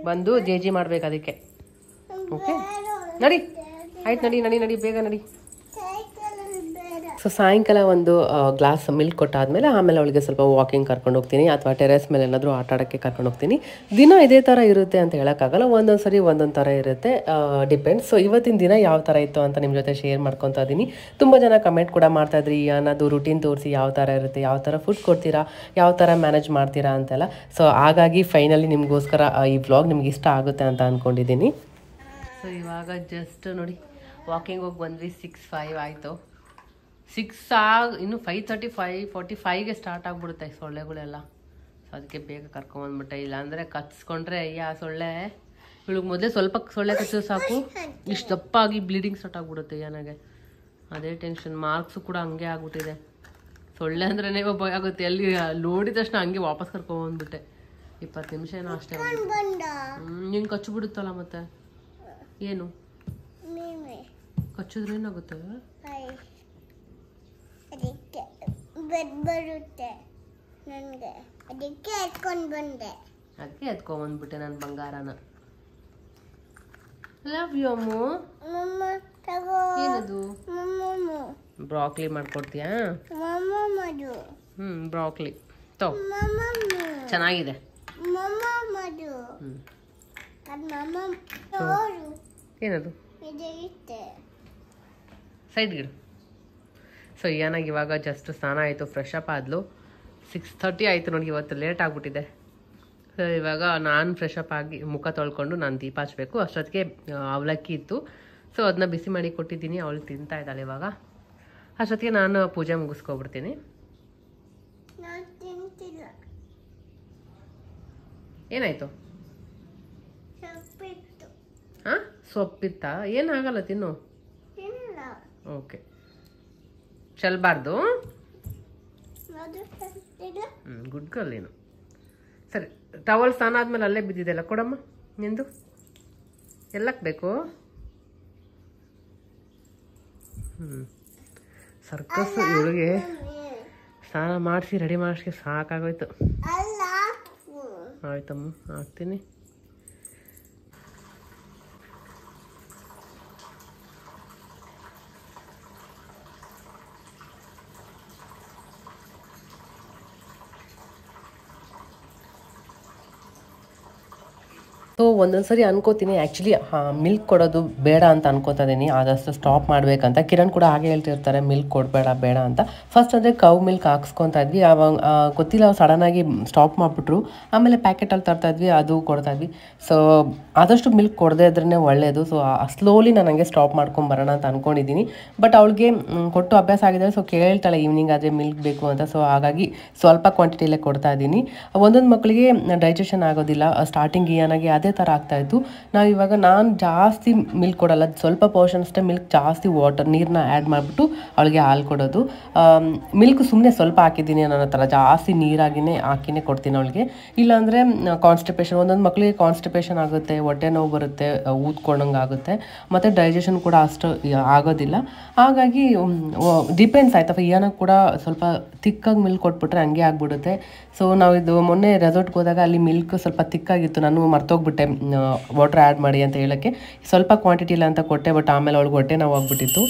ಬಂದು ಜೇಜಿ ಮಾಡ್ಬೇಕು ಅದಕ್ಕೆ. ಓಕೆ ನಡಿ, ಆಯ್ತು ನಡಿ ನಡಿ ನಡಿ, ಬೇಗ ನಡಿ. ಸೊ ಸಾಯಂಕಾಲ ಒಂದು ಗ್ಲಾಸ್ ಮಿಲ್ಕ್ ಕೊಟ್ಟಾದ್ಮೇಲೆ ಆಮೇಲೆ ಅವಳಿಗೆ ಸ್ವಲ್ಪ ವಾಕಿಂಗ್ ಕರ್ಕೊಂಡು ಹೋಗ್ತೀನಿ, ಅಥವಾ ಟೆರೆಸ್ ಮೇಲೆ ಏನಾದರೂ ಆಟ ಆಡೋಕ್ಕೆ ಕರ್ಕೊಂಡು ಹೋಗ್ತೀನಿ. ದಿನ ಇದೇ ಥರ ಇರುತ್ತೆ ಅಂತ ಹೇಳೋಕ್ಕಾಗಲ್ಲ, ಒಂದೊಂದು ಸರಿ ಒಂದೊಂದು ಥರ ಇರುತ್ತೆ, ಡಿಪೆಂಡ್ಸ್. ಸೊ ಇವತ್ತಿನ ದಿನ ಯಾವ ಥರ ಇತ್ತು ಅಂತ ನಿಮ್ಮ ಜೊತೆ ಶೇರ್ ಮಾಡ್ಕೊತಾ ಇದ್ದೀನಿ. ತುಂಬ ಜನ ಕಮೆಂಟ್ ಕೂಡ ಮಾಡ್ತಾಯಿದ್ರಿ, ಅನ್ನೋದು ರುಟೀನ್ ತೋರಿಸಿ ಯಾವ ಥರ ಇರುತ್ತೆ, ಯಾವ ಥರ ಫುಡ್ ಕೊಡ್ತೀರಾ, ಯಾವ ಥರ ಮ್ಯಾನೇಜ್ ಮಾಡ್ತೀರಾ ಅಂತೆಲ್ಲ. ಸೊ ಹಾಗಾಗಿ ಫೈನಲಿ ನಿಮಗೋಸ್ಕರ ಈ ವ್ಲಾಗ್ ನಿಮ್ಗೆ ಇಷ್ಟ ಆಗುತ್ತೆ ಅಂತ ಅಂದ್ಕೊಂಡಿದ್ದೀನಿ. ಸೊ ಇವಾಗ ಜಸ್ಟ್ ನೋಡಿ ವಾಕಿಂಗ್ ಹೋಗಿ ಬಂದ್ವಿ. 6:05 ಆಯಿತು. 6 ಇನ್ನು 5:35-45ಗೆ ಸ್ಟಾರ್ಟ್ ಆಗಿಬಿಡುತ್ತೆ ಸೊಳ್ಳೆಗಳೆಲ್ಲ. ಸೊ ಅದಕ್ಕೆ ಬೇಗ ಕರ್ಕೊಂಬಂದ್ಬಿಟ್ಟೆ, ಇಲ್ಲಾಂದರೆ ಕಚ್ಕೊಂಡ್ರೆ ಸೊಳ್ಳೆ ಇವಳಿಗೆ ಮೊದಲೇ ಸ್ವಲ್ಪ ಸೊಳ್ಳೆ ಕಚ್ಚಿದ್ರೆ ಸಾಕು, ಇಷ್ಟು ದಪ್ಪಾಗಿ ಬ್ಲೀಡಿಂಗ್ ಸ್ಟಾರ್ಟ್ ಆಗಿಬಿಡುತ್ತೆ ನನಗೆ. ಅದೇ ಟೆನ್ಷನ್. ಮಾರ್ಕ್ಸು ಕೂಡ ಹಂಗೆ ಆಗ್ಬಿಟ್ಟಿದೆ. ಸೊಳ್ಳೆ ಅಂದ್ರೇ ಭಯ ಆಗುತ್ತೆ. ಅಲ್ಲಿ ನೋಡಿದ ತಕ್ಷಣ ಹಂಗೆ ವಾಪಸ್ ಕರ್ಕೊಂಬಂದ್ಬಿಟ್ಟೆ. 20 ನಿಮಿಷ ಏನೋ ಅಷ್ಟೇ. ನಿಂಗೆ ಕಚ್ಚಿಬಿಡುತ್ತಲ್ಲ ಮತ್ತೆ. ಏನು ಕಚ್ಚಿದ್ರೆ ಏನಾಗುತ್ತೆ? ಅದಕ್ಕೆ ಬರುತ್ತೆ ನನಗೆ, ಅದಕ್ಕೆ ಎತ್ಕೊಂಡು ಬಂದೆ. ಅದಕ್ಕೆ ಎತ್ಕೊಂಡ್ಬಂದ್ಬಿಟ್ಟೆ ನನ್ನ ಬಂಗಾರನ. ಲವ್ ಯು ಅಮ್ಮು. ಏನದು? ಬ್ರಾಕ್ಲಿ ಮಾಡ್ಕೊಡ್ತೀಯಾ? ಬ್ರಾಕ್ಲಿ ತಗೋ, ಚೆನ್ನಾಗಿದೆ. ಏನದು? ಸೈಡ್ ಗಿಡ. ಸೊ ಏನಾಗಿ ಇವಾಗ ಜಸ್ಟ್ ಸ್ನಾನ ಆಯಿತು, ಫ್ರೆಶ್ ಅಪ್ ಆದ್ಲು. 6:30 ಆಯಿತು ನೋಡಿ, ಇವತ್ತು ಲೇಟ್ ಆಗಿಬಿಟ್ಟಿದೆ. ಸೊ ಇವಾಗ ನಾನು ಫ್ರೆಶ್ ಅಪ್ ಆಗಿ ಮುಖ ತೊಳ್ಕೊಂಡು ನಾನು ದೀಪ ಹಚ್ಚಬೇಕು. ಅಷ್ಟೊತ್ತಿಗೆ ಅವಲಕ್ಕಿ ಇತ್ತು, ಸೊ ಅದನ್ನ ಬಿಸಿ ಮಾಡಿ ಕೊಟ್ಟಿದ್ದೀನಿ. ಅವಳು ತಿಂತಾ ಇದ್ದಾಳೆ ಇವಾಗ. ಅಷ್ಟೊತ್ತಿಗೆ ನಾನು ಪೂಜೆ ಮುಗಿಸ್ಕೊಬಿಡ್ತೀನಿ. ಏನಾಯಿತು? ಹಾಂ, ಸೊಪ್ಪಿತ್ತಾ? ಏನಾಗಲ್ಲ, ತಿನ್ನು. ಓಕೆ, ಚೆಲ್ಬಾರ್ದು. ಗುಡ್ ಗರ್ಲ್ ಏನು. ಸರಿ ಟವಲ್ ಸ್ನಾನ ಆದ್ಮೇಲೆ ಅಲ್ಲೇ ಬಿದ್ದಿದೆಲ್ಲ ಕೊಡಮ್ಮ ನಿಂದು ಎಲ್ಲಕ್ಕೆ ಬೇಕು. ಸರ್ಕಸ್ ಇವಳಿಗೆ ಸ್ನಾನ ಮಾಡಿಸಿ ರೆಡಿ ಮಾಡಿಸಿ ಸಾಕಾಗೋಯ್ತು. ಆಯ್ತಮ್ಮ ಹಾಕ್ತೀನಿ. ಸೊ ಒಂದೊಂದ್ಸರಿ ಅನ್ಕೋತೀನಿ ಆ್ಯಕ್ಚುಲಿ ಮಿಲ್ಕ್ ಕೊಡೋದು ಬೇಡ ಅಂತ ಅನ್ಕೋತಾ ಇದ್ದೀನಿ, ಆದಷ್ಟು ಸ್ಟಾಪ್ ಮಾಡಬೇಕಂತ. ಕಿರಣ್ ಕೂಡ ಹಾಗೆ ಹೇಳ್ತಿರ್ತಾರೆ ಮಿಲ್ಕ್ ಕೊಡಬೇಡ ಬೇಡ ಅಂತ. ಫಸ್ಟ್ ಅಂದರೆ ಕೌ ಮಿಲ್ಕ್ ಹಾಕ್ಸ್ಕೊತಾ ಇದ್ವಿ, ಅವಾಗ ಗೊತ್ತಿಲ್ಲ ಸಡನ್ನಾಗಿ ಸ್ಟಾಪ್ ಮಾಡಿಬಿಟ್ರು. ಆಮೇಲೆ ಪ್ಯಾಕೆಟಲ್ಲಿ ತರ್ತಾ ಇದ್ವಿ, ಅದು ಕೊಡ್ತಾ ಇದ್ವಿ. ಸೊ ಆದಷ್ಟು ಮಿಲ್ಕ್ ಕೊಡದೇ ಇದ್ರೇ ಒಳ್ಳೆಯದು. ಸೊ ಸ್ಲೋಲಿ ನಾನು ಹಂಗೆ ಸ್ಟಾಪ್ ಮಾಡ್ಕೊಂಬರೋಣ ಅಂತ ಅಂದ್ಕೊಂಡಿದ್ದೀನಿ. ಬಟ್ ಅವಳಿಗೆ ಕೊಟ್ಟು ಅಭ್ಯಾಸ ಆಗಿದೆ. ಸೊ ಕೇಳ್ತಾಳೆ ಈವ್ನಿಂಗ್ ಆದರೆ ಮಿಲ್ಕ್ ಬೇಕು ಅಂತ. ಸೊ ಹಾಗಾಗಿ ಸ್ವಲ್ಪ ಕ್ವಾಂಟಿಟಿಯಲ್ಲೇ ಕೊಡ್ತಾ ಇದ್ದೀನಿ. ಒಂದೊಂದು ಮಕ್ಕಳಿಗೆ ಡೈಜೆಷನ್ ಆಗೋದಿಲ್ಲ, ಸ್ಟಾರ್ಟಿಂಗ್ ಏನಾಗಿ ಅದೇ ಥರ ಆಗ್ತಾಯಿತ್ತು. ನಾನು ಜಾಸ್ತಿ ಮಿಲ್ಕ್ ಕೊಡೋಲ್ಲ, ಸ್ವಲ್ಪ ಪೋರ್ಷನ್ ಅಷ್ಟೇ ಮಿಲ್ಕ್, ಜಾಸ್ತಿ ನೀರನ್ನ ಆ್ಯಡ್ ಮಾಡಿಬಿಟ್ಟು ಅವಳಿಗೆ ಹಾಲು ಕೊಡೋದು. ಮಿಲ್ಕ್ ಸುಮ್ಮನೆ ಸ್ವಲ್ಪ ಹಾಕಿದ್ದೀನಿ ಅನ್ನೋ ಥರ, ಜಾಸ್ತಿ ನೀರಾಗಿನೇ ಹಾಕಿನೇ ಕೊಡ್ತೀನಿ ಅವಳಿಗೆ. ಇಲ್ಲಾಂದರೆ ಕಾನ್ಸ್ಟಿಪೇಷನ್, ಒಂದೊಂದು ಮಕ್ಕಳಿಗೆ ಕಾನ್ಸ್ಟಿಪೇಷನ್ ಆಗುತ್ತೆ, ಹೊಟ್ಟೆ ನೋವು ಬರುತ್ತೆ, ಊದ್ಕೊಂಡಂಗೆ ಆಗುತ್ತೆ, ಮತ್ತು ಡೈಜೆಷನ್ ಕೂಡ ಅಷ್ಟು ಆಗೋದಿಲ್ಲ. ಹಾಗಾಗಿ ಡಿಪೆಂಡ್ಸ್ ಆಯ್ತಪ್ಪ. ಏನಕ್ಕೆ ಕೂಡ ಸ್ವಲ್ಪ ತಿಕ್ಕಾಗಿ ಮಿಲ್ಕ್ ಕೊಟ್ಬಿಟ್ರೆ ಹಂಗೆ ಆಗಿಬಿಡುತ್ತೆ. ಸೊ ನಾವಿದು ಮೊನ್ನೆ ರೆಸಾರ್ಟ್ಗೆ ಹೋದಾಗ ಅಲ್ಲಿ ಮಿಲ್ಕ್ ಸ್ವಲ್ಪ ತಿಕ್ಕಾಗಿತ್ತು, ನಾನು ಮರ್ತೋಗ್ಬಿಟ್ಟೆ ವಾಟರ್ ಆ್ಯಡ್ ಮಾಡಿ ಅಂತ ಹೇಳೋಕ್ಕೆ. ಸ್ವಲ್ಪ ಕ್ವಾಂಟಿಟಿ ಇಲ್ಲ ಅಂತ ಕೊಟ್ಟೆ, ಬಟ್ ಆಮೇಲೆ ಅವಳಿಗೆ ಹೊಟ್ಟೆ ನೋವು ಆಗ್ಬಿಟ್ಟಿತ್ತು.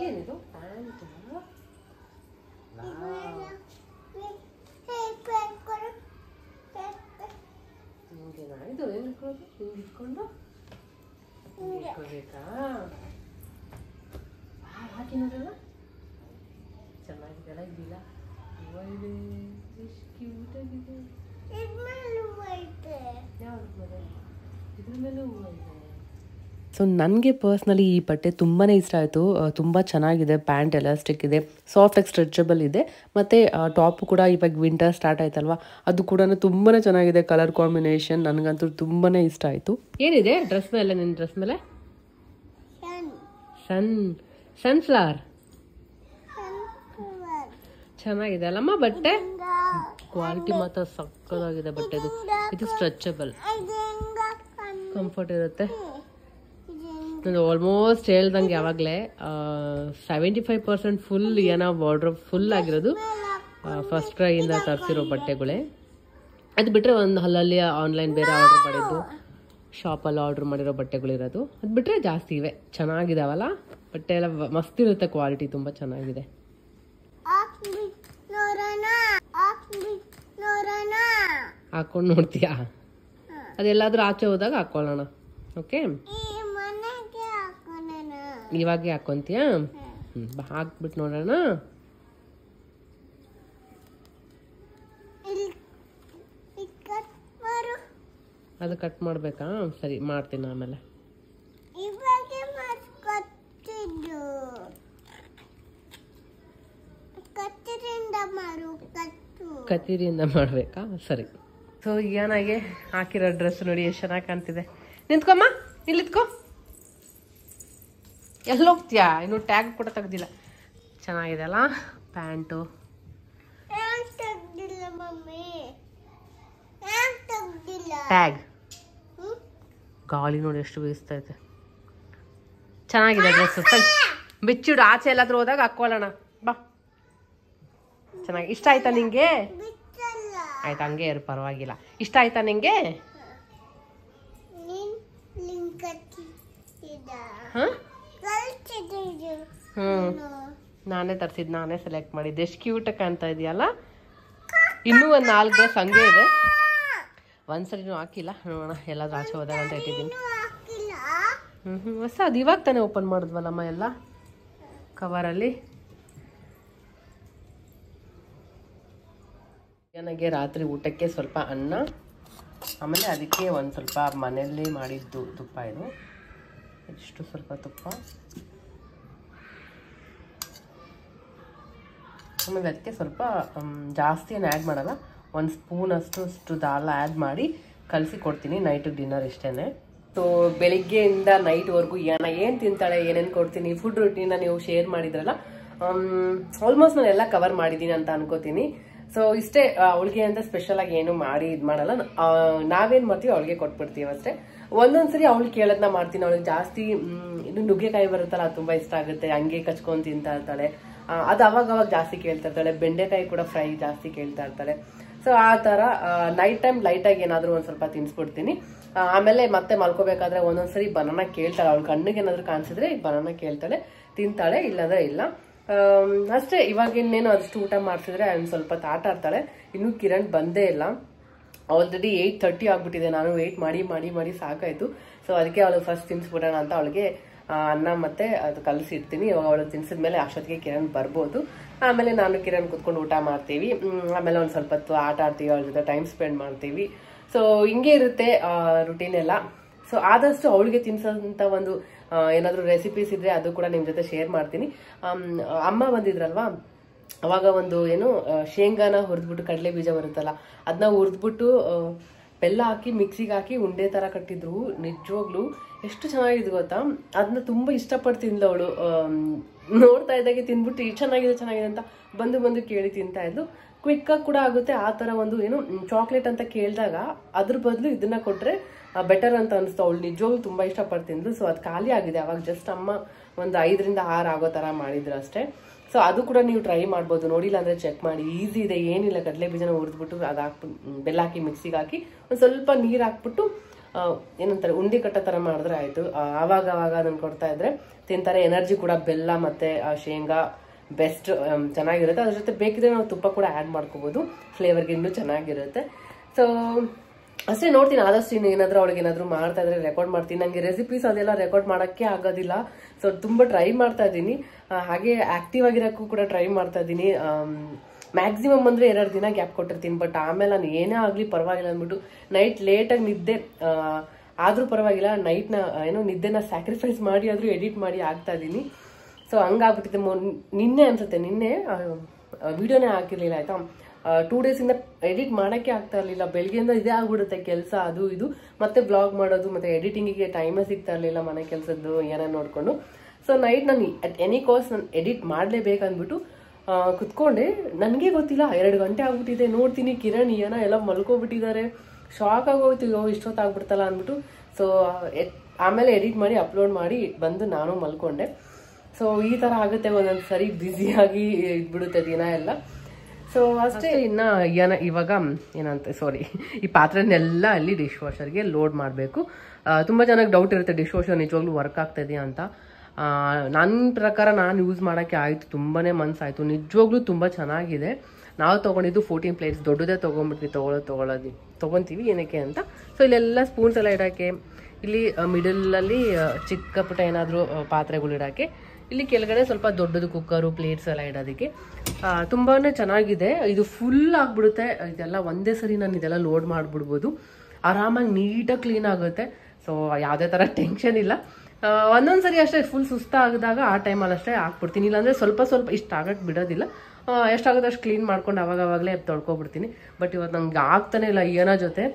ಏನಿದು ಇದು ಏನು ಇಟ್ಕೊಂಡು ಇಟ್ಕೋಬೇಕಾ? ಹಾಕಿ ನೋಡಲ್ಲ, ಚೆನ್ನಾಗಿದೆಲ್ಲ ಇದಿಲ್ಲ. ಎಷ್ಟು ಕ್ಯೂಟ್ ಆಗಿದೆ. ಇದ್ರ ಮೇಲೆ ಹೂವು ಇದೆ. ಸೊ ನನಗೆ ಪರ್ಸ್ನಲಿ ಈ ಬಟ್ಟೆ ತುಂಬಾ ಇಷ್ಟ ಆಯಿತು. ತುಂಬ ಚೆನ್ನಾಗಿದೆ, ಪ್ಯಾಂಟ್ ಎಲಾಸ್ಟಿಕ್ ಇದೆ, ಸಾಫ್ಟಾಗಿ ಸ್ಟ್ರೆಚಬಲ್ ಇದೆ, ಮತ್ತು ಟಾಪು ಕೂಡ ಇವಾಗ ವಿಂಟರ್ ಸ್ಟಾರ್ಟ್ ಆಯ್ತಲ್ವ, ಅದು ಕೂಡ ತುಂಬಾ ಚೆನ್ನಾಗಿದೆ. ಕಲರ್ ಕಾಂಬಿನೇಷನ್ ನನಗಂತೂ ತುಂಬಾ ಇಷ್ಟ ಆಯಿತು. ಏನಿದೆ ಡ್ರೆಸ್ ಮೇಲೆ, ನಿನ್ನ ಡ್ರೆಸ್ ಮೇಲೆ? ಸನ್ಫ್ಲವರ್ ಚೆನ್ನಾಗಿದೆ ಅಲ್ಲಮ್ಮ ಬಟ್ಟೆ. ಕ್ವಾಲಿಟಿ ಮಾತ್ರ ಸಕ್ಕತ್ತಾಗಿದೆ ಬಟ್ಟೆದು. ಇದು ಸ್ಟ್ರೆಚಬಲ್, ಕಂಫರ್ಟ್ ಇರುತ್ತೆ. ನಾನು ಆಲ್ಮೋಸ್ಟ್ ಹೇಳ್ದಂಗೆ ಯಾವಾಗಲೇ 75% ಫುಲ್ ಏನೋ ವಾರ್ಡ್ರೋಬ್ ಫುಲ್ ಆಗಿರೋದು ಫಸ್ಟ್ ಕ್ರೈಯಿಂದ ತರಿಸಿರೋ ಬಟ್ಟೆಗಳೇ. ಅದು ಬಿಟ್ಟರೆ ಒಂದು ಅಲ್ಲಲ್ಲಿ ಆನ್ಲೈನ್ ಬೇರೆ ಆರ್ಡ್ರ್ ಮಾಡಿದ್ದು, ಶಾಪಲ್ಲಿ ಆರ್ಡ್ರ್ ಮಾಡಿರೋ ಬಟ್ಟೆಗಳಿರೋದು. ಅದು ಬಿಟ್ಟರೆ ಜಾಸ್ತಿ ಇವೆ. ಚೆನ್ನಾಗಿದಾವಲ್ಲ ಬಟ್ಟೆ ಎಲ್ಲ, ಮಸ್ತ್ ಇರುತ್ತೆ, ಕ್ವಾಲಿಟಿ ತುಂಬ ಚೆನ್ನಾಗಿದೆ. ಹಾಕೊಂಡು ನೋಡ್ತೀಯಾ? ಅದೆಲ್ಲಾದ್ರೂ ಆಚೆ ಹೋದಾಗ ಹಾಕೊಳ್ಳೋಣ. ಓಕೆ, ಇವಾಗೆ ಹಾಕೊಂತೀಯಾ? ಹಾಕ್ಬಿಟ್ಟು ನೋಡೋಣ. ಅದು ಕಟ್ ಮಾಡಬೇಕಾ? ಸರಿ, ಮಾಡ್ತೀನಿ ಆಮೇಲೆ. ಕತ್ತಿರಿಯಿಂದ ಮಾಡಬೇಕಾ? ಸರಿ. ಸೊ ಏನಾಗೆ ಹಾಕಿರೋ ಡ್ರೆಸ್ ನೋಡಿ ಎಷ್ಟು ಚೆನ್ನಾಗಿ ಕಾಣ್ತಿದೆ. ನಿಂತ್ಕೊಮ್ಮ, ಇಲ್ಲಿತ್ಕೋ. ಎಲ್ಲೋಗ್ತೀಯಾ? ಇನ್ನು ಟ್ಯಾಗ್ ಕೂಡ ತೆಗ್ದಿಲ್ಲ. ಚೆನ್ನಾಗಿದೆ ಅಲ್ಲ ಪ್ಯಾಂಟು. ಟ್ಯಾಗ್ ಗಾಳಿ ನೋಡಿ ಎಷ್ಟು ಬೀಸ್ತೈತೆ. ಚೆನ್ನಾಗಿದೆ ಡ್ರೆಸ್. ಬಿಚ್ಚಿಡು, ಆಚೆ ಎಲ್ಲಾದ್ರೂ ಹೋದಾಗ ಹಾಕೊಳ್ಳೋಣ ಬಾ. ಚೆನ್ನಾಗಿ ಇಷ್ಟ ಆಯ್ತಾ ನಿಂಗೆ? ಆಯ್ತಾ, ಹಂಗೆ ಇರು, ಪರವಾಗಿಲ್ಲ. ಇಷ್ಟ ಆಯ್ತಾ ನಿಂಗೆ? ನಾನೇ ತರಿಸಿದ್, ನಾನೇ ಸೆಲೆಕ್ಟ್ ಮಾಡಿದ್ದೆ. ಎಷ್ಟು ಕ್ಯೂಟ್ ಕಾಣ್ತಾ ಇದೆಯಲ್ಲ. ಇನ್ನೂ ಒಂದು 4 ಡ್ರೆಸ್ ಹಂಗೆ ಇದೆ. ಒಂದ್ಸಲಿನೂ ಹಾಕಿಲ್ಲ, ನೋಡೋಣ ಎಲ್ಲಾದ್ರೂ ಆಚೆ ಹೋದಾಗ ಅಂತ ಇಟ್ಟಿದ್ದೀನಿ. ಹೊಸ ಅದು ಇವಾಗ ತಾನೇ ಓಪನ್ ಮಾಡಿದ್ವಲ್ಲಮ್ಮ ಎಲ್ಲ ಕವರಲ್ಲಿ. ನನಗೆ ರಾತ್ರಿ ಊಟಕ್ಕೆ ಸ್ವಲ್ಪ ಅನ್ನ, ಆಮೇಲೆ ಅದಕ್ಕೆ ಒಂದು ಸ್ವಲ್ಪ ಮನೆಯಲ್ಲೇ ಮಾಡಿದ್ದು ತುಪ್ಪ, ಇದು ಇಷ್ಟು ಸ್ವಲ್ಪ ತುಪ್ಪ, ಆಮೇಲೆ ಅದಕ್ಕೆ ಸ್ವಲ್ಪ ಜಾಸ್ತಿ ಏನು ಆ್ಯಡ್ ಮಾಡಲ್ಲ, 1 ಸ್ಪೂನ್ ಅಷ್ಟು ದಾಲ್ ಆ್ಯಡ್ ಮಾಡಿ ಕಲಸಿ ಕೊಡ್ತೀನಿ. ನೈಟ್ ಡಿನ್ನರ್ ಇಷ್ಟೇ. ಸೊ ಬೆಳಿಗ್ಗೆಯಿಂದ ನೈಟ್ವರೆಗೂ ಏನು ತಿಂತಾಳೆ, ಏನೇನು ಕೊಡ್ತೀನಿ, ಫುಡ್ ರೂಟೀನ ನೀವು ಶೇರ್ ಮಾಡಿದ್ರಲ್ಲ, ಆಲ್ಮೋಸ್ಟ್ ನಾನು ಎಲ್ಲ ಕವರ್ ಮಾಡಿದ್ದೀನಿ ಅಂತ ಅನ್ಕೋತೀನಿ. ಸೊ ಇಷ್ಟೇ, ಅವಳಿಗೆ ಅಂತ ಸ್ಪೆಷಲ್ ಆಗಿ ಏನು ಮಾಡಿ ಇದು ಮಾಡಲ್ಲ. ನಾವೇನು ಮಾಡ್ತೀವಿ ಅವಳಿಗೆ ಕೊಟ್ಬಿಡ್ತೀವಿ ಅಷ್ಟೇ. ಒಂದೊಂದ್ಸರಿ ಅವಳು ಕೇಳೋದನ್ನ ಮಾಡ್ತೀನಿ. ಅವಳಿಗೆ ಜಾಸ್ತಿ ಇನ್ನು ನುಗ್ಗೆಕಾಯಿ ಬರುತ್ತಲ್ಲ, ಅದು ತುಂಬಾ ಇಷ್ಟ ಆಗುತ್ತೆ, ಹಂಗೆ ಕಚ್ಕೊಂಡು ತಿಂತಾ ಇರ್ತಾಳೆ. ಅದು ಅವಾಗ ಜಾಸ್ತಿ ಕೇಳ್ತಾ ಇರ್ತಾಳೆ. ಬೆಂಡೆಕಾಯಿ ಕೂಡ ಫ್ರೈ ಜಾಸ್ತಿ ಕೇಳ್ತಾ ಇರ್ತಾಳೆ. ಸೊ ಆ ಥರ ನೈಟ್ ಟೈಮ್ ಲೈಟಾಗಿ ಏನಾದರೂ ಒಂದು ಸ್ವಲ್ಪ ತಿನ್ಸ್ಬಿಡ್ತೀನಿ. ಆಮೇಲೆ ಮತ್ತೆ ಮಲ್ಕೋಬೇಕಾದ್ರೆ ಒಂದೊಂದ್ಸರಿ ಬನಾನ ಕೇಳ್ತಾಳೆ. ಅವಳು ಕಣ್ಣಿಗೆ ಏನಾದ್ರು ಕಾಣಿಸಿದ್ರೆ ಬನಾನ ಕೇಳ್ತಾಳೆ, ತಿಂತಾಳೆ, ಇಲ್ಲಾಂದ್ರೆ ಇಲ್ಲ. ಅಷ್ಟೇ. ಇವಾಗ ಇನ್ನೇನು ಅಷ್ಟು ಊಟ ಮಾಡಿಸಿದ್ರೆ ಒಂದು ಸ್ವಲ್ಪ ಆಟ ಆಡ್ತಾಳೆ. ಇನ್ನೂ ಕಿರಣ್ ಬಂದೇ ಇಲ್ಲ. ಆಲ್ರೆಡಿ 8:30 ಆಗ್ಬಿಟ್ಟಿದೆ. ನಾನು ವೇಟ್ ಮಾಡಿ ಸಾಕಾಯ್ತು. ಸೊ ಅದಕ್ಕೆ ಅವಳು ಫಸ್ಟ್ ತಿನ್ಸ್ಬಿಡೋಣ ಅಂತ ಅವಳಿಗೆ ಅನ್ನ ಮತ್ತೆ ಅದು ಕಲಸಿರ್ತೀನಿ. ಇವಾಗ ಅವಳು ತಿನ್ಸಿದ್ಮೇಲೆ ಅಷ್ಟೊತ್ತಿಗೆ ಕಿರಣ್ ಬರ್ಬೋದು. ಆಮೇಲೆ ನಾನು ಕಿರಣ್ ಕುತ್ಕೊಂಡು ಊಟ ಮಾಡ್ತೀವಿ. ಆಮೇಲೆ ಒಂದು ಸ್ವಲ್ಪ ಹೊತ್ತು ಆಟ ಆಡ್ತೀವಿ, ಅವಳ ಜೊತೆ ಟೈಮ್ ಸ್ಪೆಂಡ್ ಮಾಡ್ತೀವಿ. ಸೊ ಹಿಂಗೆ ಇರುತ್ತೆ ರುಟೀನ್ ಎಲ್ಲ. ಸೊ ಆದಷ್ಟು ಅವಳಿಗೆ ತಿನ್ಸೋಂಥ ಒಂದು ಏನಾದರೂ ರೆಸಿಪೀಸ್ ಇದ್ರೆ ಅದು ಕೂಡ ನಿಮ್ಮ ಜೊತೆ ಶೇರ್ ಮಾಡ್ತೀನಿ. ಅಮ್ಮ ಬಂದಿದ್ರಲ್ವಾ, ಅವಾಗ ಒಂದು ಏನು ಶೇಂಗಾನ ಹುರಿದ್ಬಿಟ್ಟು, ಕಡಲೆ ಬೀಜ ಬರುತ್ತಲ್ಲ, ಅದನ್ನ ಹುರಿದ್ಬಿಟ್ಟು ಬೆಲ್ಲ ಹಾಕಿ ಮಿಕ್ಸಿಗೆ ಹಾಕಿ ಉಂಡೆ ಥರ ಕಟ್ಟಿದ್ರು. ನಿಜವಾಗ್ಲೂ ಎಷ್ಟು ಚೆನ್ನಾಗಿದೆ ಗೊತ್ತಾ. ಅದನ್ನ ತುಂಬ ಇಷ್ಟಪಟ್ಟು ತಿಂದ್ಲು ಅವಳು. ನೋಡ್ತಾ ಇದ್ದಾಗೆ ತಿಂದ್ಬಿಟ್ಟು ಚೆನ್ನಾಗಿದೆ ಅಂತ ಬಂದು ಕೇಳಿ ತಿಂತಾ ಇದ್ಲು. ಕ್ವಿಕ್ಕಾಗಿ ಕೂಡ ಆಗುತ್ತೆ. ಆ ಥರ ಒಂದು ಏನು ಚಾಕ್ಲೇಟ್ ಅಂತ ಕೇಳಿದಾಗ ಅದ್ರ ಬದಲು ಇದನ್ನ ಕೊಟ್ಟರೆ ಬೆಟರ್ ಅಂತ ಅನಿಸ್ತು. ಅವಳು ನಿಜವಾಗ್ಲೂ ತುಂಬ ಇಷ್ಟಪಟ್ಟು ತಿಂದ್ಲು. ಸೊ ಅದು ಖಾಲಿ ಆಗಿದೆ. ಅವಾಗ ಜಸ್ಟ್ ಅಮ್ಮ ಒಂದು 5ರಿಂದ 6 ಆಗೋ ಥರ ಮಾಡಿದ್ರು ಅಷ್ಟೇ. ಸೊ ಅದು ಕೂಡ ನೀವು ಟ್ರೈ ಮಾಡ್ಬೋದು. ನೋಡಿಲ್ಲ ಅಂದರೆ ಚೆಕ್ ಮಾಡಿ, ಈಸಿ ಇದೆ, ಏನಿಲ್ಲ. ಕಡಲೆ ಬೀಜನ ಹುರಿದ್ಬಿಟ್ಟು ಅದು ಹಾಕ್ಬಿಟ್ಟು ಬೆಲ್ಲ ಹಾಕಿ ಮಿಕ್ಸಿಗೆ ಹಾಕಿ ಒಂದು ಸ್ವಲ್ಪ ನೀರು ಹಾಕ್ಬಿಟ್ಟು ಏನಂತಾರೆ ಉಂಡೆ ಕಟ್ಟೋ ಥರ ಮಾಡಿದ್ರೆ ಆಯಿತು. ಆವಾಗ ಅದನ್ನು ಕೊಡ್ತಾ ಇದ್ರೆ ತಿಂತಾರೆ. ಎನರ್ಜಿ ಕೂಡ ಬೆಲ್ಲ ಮತ್ತು ಶೇಂಗಾ ಬೆಸ್ಟ್, ಚೆನ್ನಾಗಿರುತ್ತೆ. ಅದ್ರ ಜೊತೆ ಬೇಕಿದ್ರೆ ನಾವು ತುಪ್ಪ ಕೂಡ ಆ್ಯಡ್ ಮಾಡ್ಕೋಬೋದು, ಫ್ಲೇವರ್ಗೆ ಇನ್ನೂ ಚೆನ್ನಾಗಿರುತ್ತೆ. ಸೊ ಅಷ್ಟೇ. ನೋಡ್ತೀನಿ ಆದಷ್ಟು ಏನಾದರೂ ಅವಳಿಗೆ ಏನಾದರೂ ಮಾಡ್ತಾ ಇದ್ರೆ ರೆಕಾರ್ಡ್ ಮಾಡ್ತೀನಿ. ನನಗೆ ರೆಸಿಪೀಸ್ ಅದೆಲ್ಲ ರೆಕಾರ್ಡ್ ಮಾಡೋಕ್ಕೆ ಆಗೋದಿಲ್ಲ. ಸೊ ತುಂಬ ಟ್ರೈ ಮಾಡ್ತಾ ಇದ್ದೀನಿ. ಹಾಗೆ ಆ್ಯಕ್ಟಿವ್ ಆಗಿರೋಕ್ಕೂ ಕೂಡ ಟ್ರೈ ಮಾಡ್ತಾ ಇದ್ದೀನಿ. ಮ್ಯಾಕ್ಸಿಮಮ್ ಅಂದರೆ 2 ದಿನ ಗ್ಯಾಪ್ ಕೊಟ್ಟಿರ್ತೀನಿ. ಬಟ್ ಆಮೇಲೆ ನಾನು ಏನೇ ಆಗಲಿ ಪರವಾಗಿಲ್ಲ ಅಂದ್ಬಿಟ್ಟು ನೈಟ್ ಲೇಟಾಗಿ ನಿದ್ದೆ ಆದರೂ ಪರವಾಗಿಲ್ಲ, ನೈಟ್ನ ಏನೋ ನಿದ್ದೆನ ಸ್ಯಾಕ್ರಿಫೈಸ್ ಮಾಡಿ ಆದರೂ ಎಡಿಟ್ ಮಾಡಿ ಆಗ್ತಾ ಇದ್ದೀನಿ. ಸೊ ಹಂಗಾಗ್ಬಿಟ್ಟಿದೆ. ನಿನ್ನೆ ಅನ್ಸುತ್ತೆ, ನಿನ್ನೆ ವಿಡಿಯೋನೇ ಹಾಕಿರ್ಲಿಲ್ಲ ಆಯಿತಾ. 2 ಡೇಸಿಂದ ಎಡಿಟ್ ಮಾಡೋಕ್ಕೆ ಆಗ್ತಾ ಇರಲಿಲ್ಲ. ಬೆಳಗ್ಗೆಯಿಂದ ಇದೇ ಆಗ್ಬಿಡುತ್ತೆ ಕೆಲಸ, ಅದು ಇದು, ಮತ್ತೆ ಬ್ಲಾಗ್ ಮಾಡೋದು, ಮತ್ತೆ ಎಡಿಟಿಂಗಿಗೆ ಟೈಮೇ ಸಿಗ್ತಾ ಇರಲಿಲ್ಲ, ಮನೆ ಕೆಲಸದ್ದು ಏನೋ ನೋಡಿಕೊಂಡು. ಸೊ ನೈಟ್ ನಾನು ಅಟ್ ಎನಿ ಕಾಸ್ಟ್ ನಾನು ಎಡಿಟ್ ಮಾಡಲೇಬೇಕಂದ್ಬಿಟ್ಟು ಕುತ್ಕೊಂಡೆ. ನನಗೆ ಗೊತ್ತಿಲ್ಲ 2 ಗಂಟೆ ಆಗ್ಬಿಟ್ಟಿದೆ. ನೋಡ್ತೀನಿ ಕಿರಣ್ ಎಲ್ಲ ಮಲ್ಕೊಬಿಟ್ಟಿದ್ದಾರೆ. ಶಾಕ್ ಆಗೋಯ್ತು, ಇಷ್ಟೊತ್ತಾಗ್ಬಿಡ್ತಲ್ಲ ಅಂದ್ಬಿಟ್ಟು. ಸೊ ಆಮೇಲೆ ಎಡಿಟ್ ಮಾಡಿ ಅಪ್ಲೋಡ್ ಮಾಡಿ ಬಂದು ನಾನು ಮಲ್ಕೊಂಡೆ. ಸೊ ಈ ಥರ ಆಗುತ್ತೆ ಒಂದೊಂದು ಸರಿ, ಬ್ಯುಸಿಯಾಗಿ ಇದ್ಬಿಡುತ್ತೆ ದಿನ ಎಲ್ಲ. ಸೊ ಅಷ್ಟೇ. ಇವಾಗ ಏನಂತ ಈ ಪಾತ್ರೆನೆಲ್ಲ ಅಲ್ಲಿ ಡಿಶ್ ವಾಷರ್ಗೆ ಲೋಡ್ ಮಾಡಬೇಕು. ತುಂಬ ಚೆನ್ನಾಗಿ ಡೌಟ್ ಇರುತ್ತೆ ಡಿಶ್ ವಾಷರ್ ನಿಜವಾಗ್ಲೂ ವರ್ಕ್ ಆಗ್ತಾಯಿದೆಯಾ ಅಂತ. ನನ್ನ ಪ್ರಕಾರ ನಾನು ಯೂಸ್ ಮಾಡೋಕ್ಕೆ ಆಯಿತು, ತುಂಬಾ ಮನಸ್ಸಾಯಿತು. ನಿಜವಾಗ್ಲೂ ತುಂಬ ಚೆನ್ನಾಗಿದೆ. ನಾವು ತೊಗೊಂಡಿದ್ದು 14 ಪ್ಲೇಟ್ಸ್, ದೊಡ್ಡದೇ ತೊಗೊಂಡ್ಬಿಟ್ವಿ. ತೊಗೊತೀವಿ ಏನಕ್ಕೆ ಅಂತ. ಸೊ ಇಲ್ಲೆಲ್ಲ ಸ್ಪೂನ್ಸ್ ಎಲ್ಲ ಇಡೋಕ್ಕೆ, ಇಲ್ಲಿ ಮಿಡಲಲ್ಲಿ ಚಿಕ್ಕ ಪುಟ್ಟ ಏನಾದರೂ ಪಾತ್ರೆಗಳು ಇಡೋಕ್ಕೆ, ಇಲ್ಲಿ ಕೆಳಗಡೆ ಸ್ವಲ್ಪ ದೊಡ್ಡದು ಕುಕ್ಕರು ಪ್ಲೇಟ್ಸ್ ಎಲ್ಲ ಇಡೋದಕ್ಕೆ. ತುಂಬಾ ಚೆನ್ನಾಗಿದೆ. ಇದು ಫುಲ್ ಆಗಿಬಿಡುತ್ತೆ. ಇದೆಲ್ಲ ಒಂದೇ ಸರಿ ನಾನು ಇದೆಲ್ಲ ಲೋಡ್ ಮಾಡಿಬಿಡ್ಬೋದು. ಆರಾಮಾಗಿ ನೀಟಾಗಿ ಕ್ಲೀನ್ ಆಗುತ್ತೆ. ಸೊ ಯಾವುದೇ ಥರ ಟೆನ್ಷನ್ ಇಲ್ಲ. ಒಂದೊಂದು ಸರಿ ಅಷ್ಟೇ ಫುಲ್ ಸುಸ್ತಾಗಿದಾಗ ಆ ಟೈಮಲ್ಲಿ ಅಷ್ಟೇ ಹಾಕ್ಬಿಡ್ತೀನಿ. ಇಲ್ಲಾಂದರೆ ಸ್ವಲ್ಪ ಇಷ್ಟು ಆಗಕ್ಕೆ ಬಿಡೋದಿಲ್ಲ. ಎಷ್ಟಾಗುತ್ತೆ ಅಷ್ಟು ಕ್ಲೀನ್ ಮಾಡ್ಕೊಂಡು ಅವಾಗಲೇ ತೊಳ್ಕೊಬಿಡ್ತೀನಿ. ಬಟ್ ಇವತ್ತು ನಂಗೆ ಆಗ್ತಾನೆ ಇಲ್ಲ. ಏನೋ ಜೊತೆ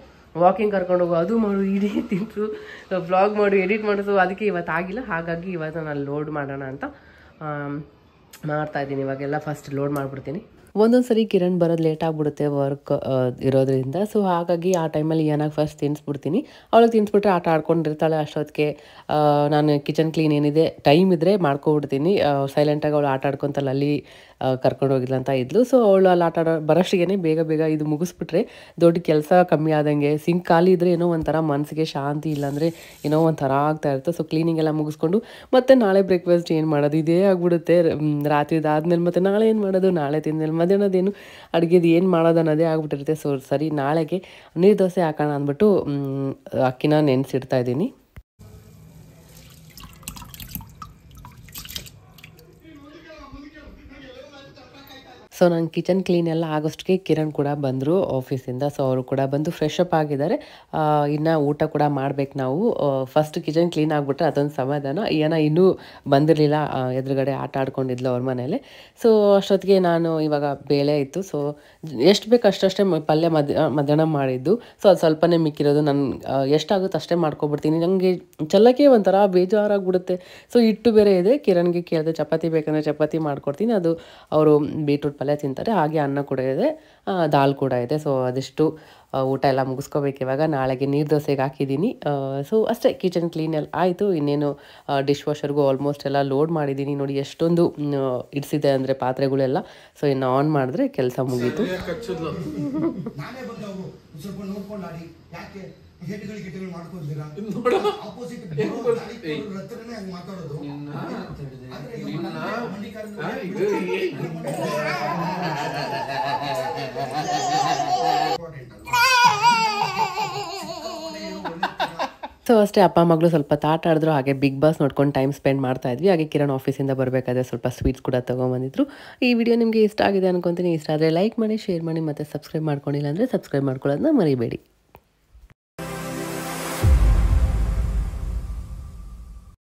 ವಾಕಿಂಗ್ ಕರ್ಕೊಂಡು ಹೋಗು, ಅದು ಮಾಡು, ಇಡೀ ತಿಂತು, ವ್ಲಾಗ್ ಮಾಡು, ಎಡಿಟ್ ಮಾಡಿಸು. ಅದಕ್ಕೆ ಇವತ್ತು ಆಗಿಲ್ಲ. ಹಾಗಾಗಿ ಇವತ್ತು ನಾನು ಲೋಡ್ ಮಾಡೋಣ ಅಂತ ಮಾಡ್ತಾಯಿದ್ದೀನಿ. ಇವಾಗೆಲ್ಲ ಫಸ್ಟ್ ಲೋಡ್ ಮಾಡಿಬಿಡ್ತೀನಿ. ಒಂದೊಂದ್ಸರಿ ಕಿರಣ್ ಬರೋದು ಲೇಟ್ ಆಗಿಬಿಡುತ್ತೆ ವರ್ಕ್ ಇರೋದ್ರಿಂದ. ಸೊ ಹಾಗಾಗಿ ಆ ಟೈಮಲ್ಲಿ ಏನಾಗಿ ಫಸ್ಟ್ ತಿನ್ನಿಸ್ಬಿಡ್ತೀನಿ. ಅವಳಿಗೆ ತಿನ್ನಿಸ್ಬಿಟ್ರೆ ಆಟ ಆಡ್ಕೊಂಡಿರ್ತಾಳೆ. ಅಷ್ಟೊತ್ತಿಗೆ ನಾನು ಕಿಚನ್ ಕ್ಲೀನ್ ಏನಿದೆ ಟೈಮ್ ಇದ್ದರೆ ಮಾಡ್ಕೊಬಿಡ್ತೀನಿ. ಸೈಲೆಂಟಾಗಿ ಅವಳು ಆಟ ಆಡ್ಕೊತಲ್ಲ, ಅಲ್ಲಿ ಕರ್ಕೊಂಡು ಹೋಗಿಲ್ಲ ಅಂತ ಇದ್ಲು. ಸೊ ಅವಳು ಅಲ್ಲಿ ಆಟ ಬರೋಷ್ಟಿಗೆ ಬೇಗ ಇದು ಮುಗಿಸ್ಬಿಟ್ರೆ ದೊಡ್ಡ ಕೆಲಸ ಕಮ್ಮಿ ಆದಂಗೆ. ಸಿಂಕ್ ಖಾಲಿ ಇದ್ದರೆ ಏನೋ ಒಂಥರ ಮನಸ್ಸಿಗೆ ಶಾಂತಿ, ಇಲ್ಲಾಂದರೆ ಏನೋ ಒಂಥರ ಆಗ್ತಾ ಇರುತ್ತೆ. ಸೊ ಕ್ಲೀನಿಂಗ್ ಎಲ್ಲ ಮುಗಿಸ್ಕೊಂಡು ಮತ್ತೆ ನಾಳೆ ಬ್ರೇಕ್ಫಾಸ್ಟ್ ಏನು ಮಾಡೋದು ಇದೇ ಆಗ್ಬಿಡುತ್ತೆ. ರಾತ್ರಿದಾದ್ಮೇಲೆ ಮತ್ತೆ ನಾಳೆ ಏನು ಮಾಡೋದು, ನಾಳೆ ತಿಂದ್ಮೇಲೆ ಮಧ್ಯಾಹ್ನದೇನು ಅಡುಗೆದು ಏನು ಮಾಡೋದು ಅನ್ನೋದೇ ಆಗ್ಬಿಟ್ಟಿರುತ್ತೆ. ಸೊ ಸರಿ ನಾಳೆಗೆ ನೀರು ದೋಸೆ ಹಾಕೋಣ ಅಂದ್ಬಿಟ್ಟು ಅಕ್ಕಿನ ನೆನೆಸಿಡ್ತಾ ಇದ್ದೀನಿ. ಸೊ ನಂಗೆ ಕಿಚನ್ ಕ್ಲೀನ್ ಎಲ್ಲ ಆಗೋಷ್ಟಕ್ಕೆ ಕಿರಣ್ ಕೂಡ ಬಂದರು ಆಫೀಸಿಂದ. ಸೊ ಅವರು ಕೂಡ ಬಂದು ಫ್ರೆಶ್ ಅಪ್ ಆಗಿದ್ದಾರೆ. ಇನ್ನು ಊಟ ಕೂಡ ಮಾಡ್ಬೇಕು ನಾವು. ಫಸ್ಟ್ ಕಿಚನ್ ಕ್ಲೀನ್ ಆಗಿಬಿಟ್ರೆ ಅದೊಂದು ಸಮಾಧಾನ. ಇನ್ನೂ ಬಂದಿರಲಿಲ್ಲ, ಎದುರುಗಡೆ ಆಟ ಆಡ್ಕೊಂಡಿದ್ಲು ಅವ್ರ ಮನೇಲಿ. ಸೊ ಅಷ್ಟೊತ್ತಿಗೆ ನಾನು ಇವಾಗ ಬೇಳೆ ಇತ್ತು, ಸೊ ಎಷ್ಟು ಬೇಕು ಅಷ್ಟೇ ಪಲ್ಯ ಮಧ್ಯಾಹ್ನ ಮಾಡಿದ್ದು. ಸೊ ಅದು ಸ್ವಲ್ಪನೇ ಮಿಕ್ಕಿರೋದು ನಾನು ಎಷ್ಟಾಗುತ್ತೆ ಅಷ್ಟೇ ಮಾಡ್ಕೊಬಿಡ್ತೀನಿ. ನನಗೆ ಚಲ್ಲಕ್ಕೆ ಒಂಥರ ಬೇಜಾರಾಗ್ಬಿಡುತ್ತೆ. ಸೊ ಹಿಟ್ಟು ಬೇರೆ ಇದೆ. ಕಿರಣ್ಗೆ ಕೇಳಿದೆ ಚಪಾತಿ ಬೇಕಂದರೆ ಚಪಾತಿ ಮಾಡ್ಕೊಡ್ತೀನಿ, ಅದು ಅವರು ಬೀಟ್ರೂಟ್ ಪಲ್ಯ ತಿಂತಾರೆ. ಹಾಗೆ ಅನ್ನ ಕೂಡ ಇದೆ, ದಾಲ್ ಕೂಡ ಇದೆ. ಸೊ ಅದೆಷ್ಟು ಊಟ ಎಲ್ಲ ಮುಗಿಸ್ಕೋಬೇಕು ಇವಾಗ. ನಾಳೆಗೆ ನೀರು ದೋಸೆಗೆ ಹಾಕಿದ್ದೀನಿ. ಸೊ ಅಷ್ಟೇ, ಕಿಚನ್ ಕ್ಲೀನ್ ಎಲ್ಲ ಆಯಿತು. ಇನ್ನೇನು ಡಿಶ್ ವಾಷರ್ಗೂ ಆಲ್ಮೋಸ್ಟ್ ಎಲ್ಲ ಲೋಡ್ ಮಾಡಿದ್ದೀನಿ. ನೋಡಿ ಎಷ್ಟೊಂದು ಇಡಿಸಿದೆ ಅಂದರೆ ಪಾತ್ರೆಗಳೆಲ್ಲ. ಸೊ ಇನ್ನು ಆನ್ ಮಾಡಿದ್ರೆ ಕೆಲಸ ಮುಗೀತು. ಸೊ ಅಷ್ಟೇ, ಅಪ್ಪ ಮಗಳು ಸ್ವಲ್ಪ ಆಟ ಆಡಿದ್ರು. ಹಾಗೆ ಬಿಗ್ ಬಾಸ್ ನೋಡ್ಕೊಂಡು ಟೈಮ್ ಸ್ಪೆಂಡ್ ಮಾಡ್ತಾ ಇದ್ವಿ. ಹಾಗೆ ಕಿರಣ್ ಆಫೀಸಿಂದ ಬರಬೇಕಾದ್ರೆ ಸ್ವಲ್ಪ ಸ್ವೀಟ್ಸ್ ಕೂಡ ತೊಗೊಂಬಂದಿದ್ರು. ಈ ವಿಡಿಯೋ ನಿಮಗೆ ಇಷ್ಟ ಆಗಿದೆ ಅನ್ಕೊತೀನಿ. ಇಷ್ಟ ಆದರೆ ಲೈಕ್ ಮಾಡಿ, ಶೇರ್ ಮಾಡಿ, ಮತ್ತು ಸಬ್ಸ್ಕ್ರೈಬ್ ಮಾಡ್ಕೊಂಡಿಲ್ಲ ಅಂದರೆ ಸಬ್ಸ್ಕ್ರೈಬ್ ಮಾಡ್ಕೊಳ್ಳೋದನ್ನ ಮರಿಬೇಡಿ.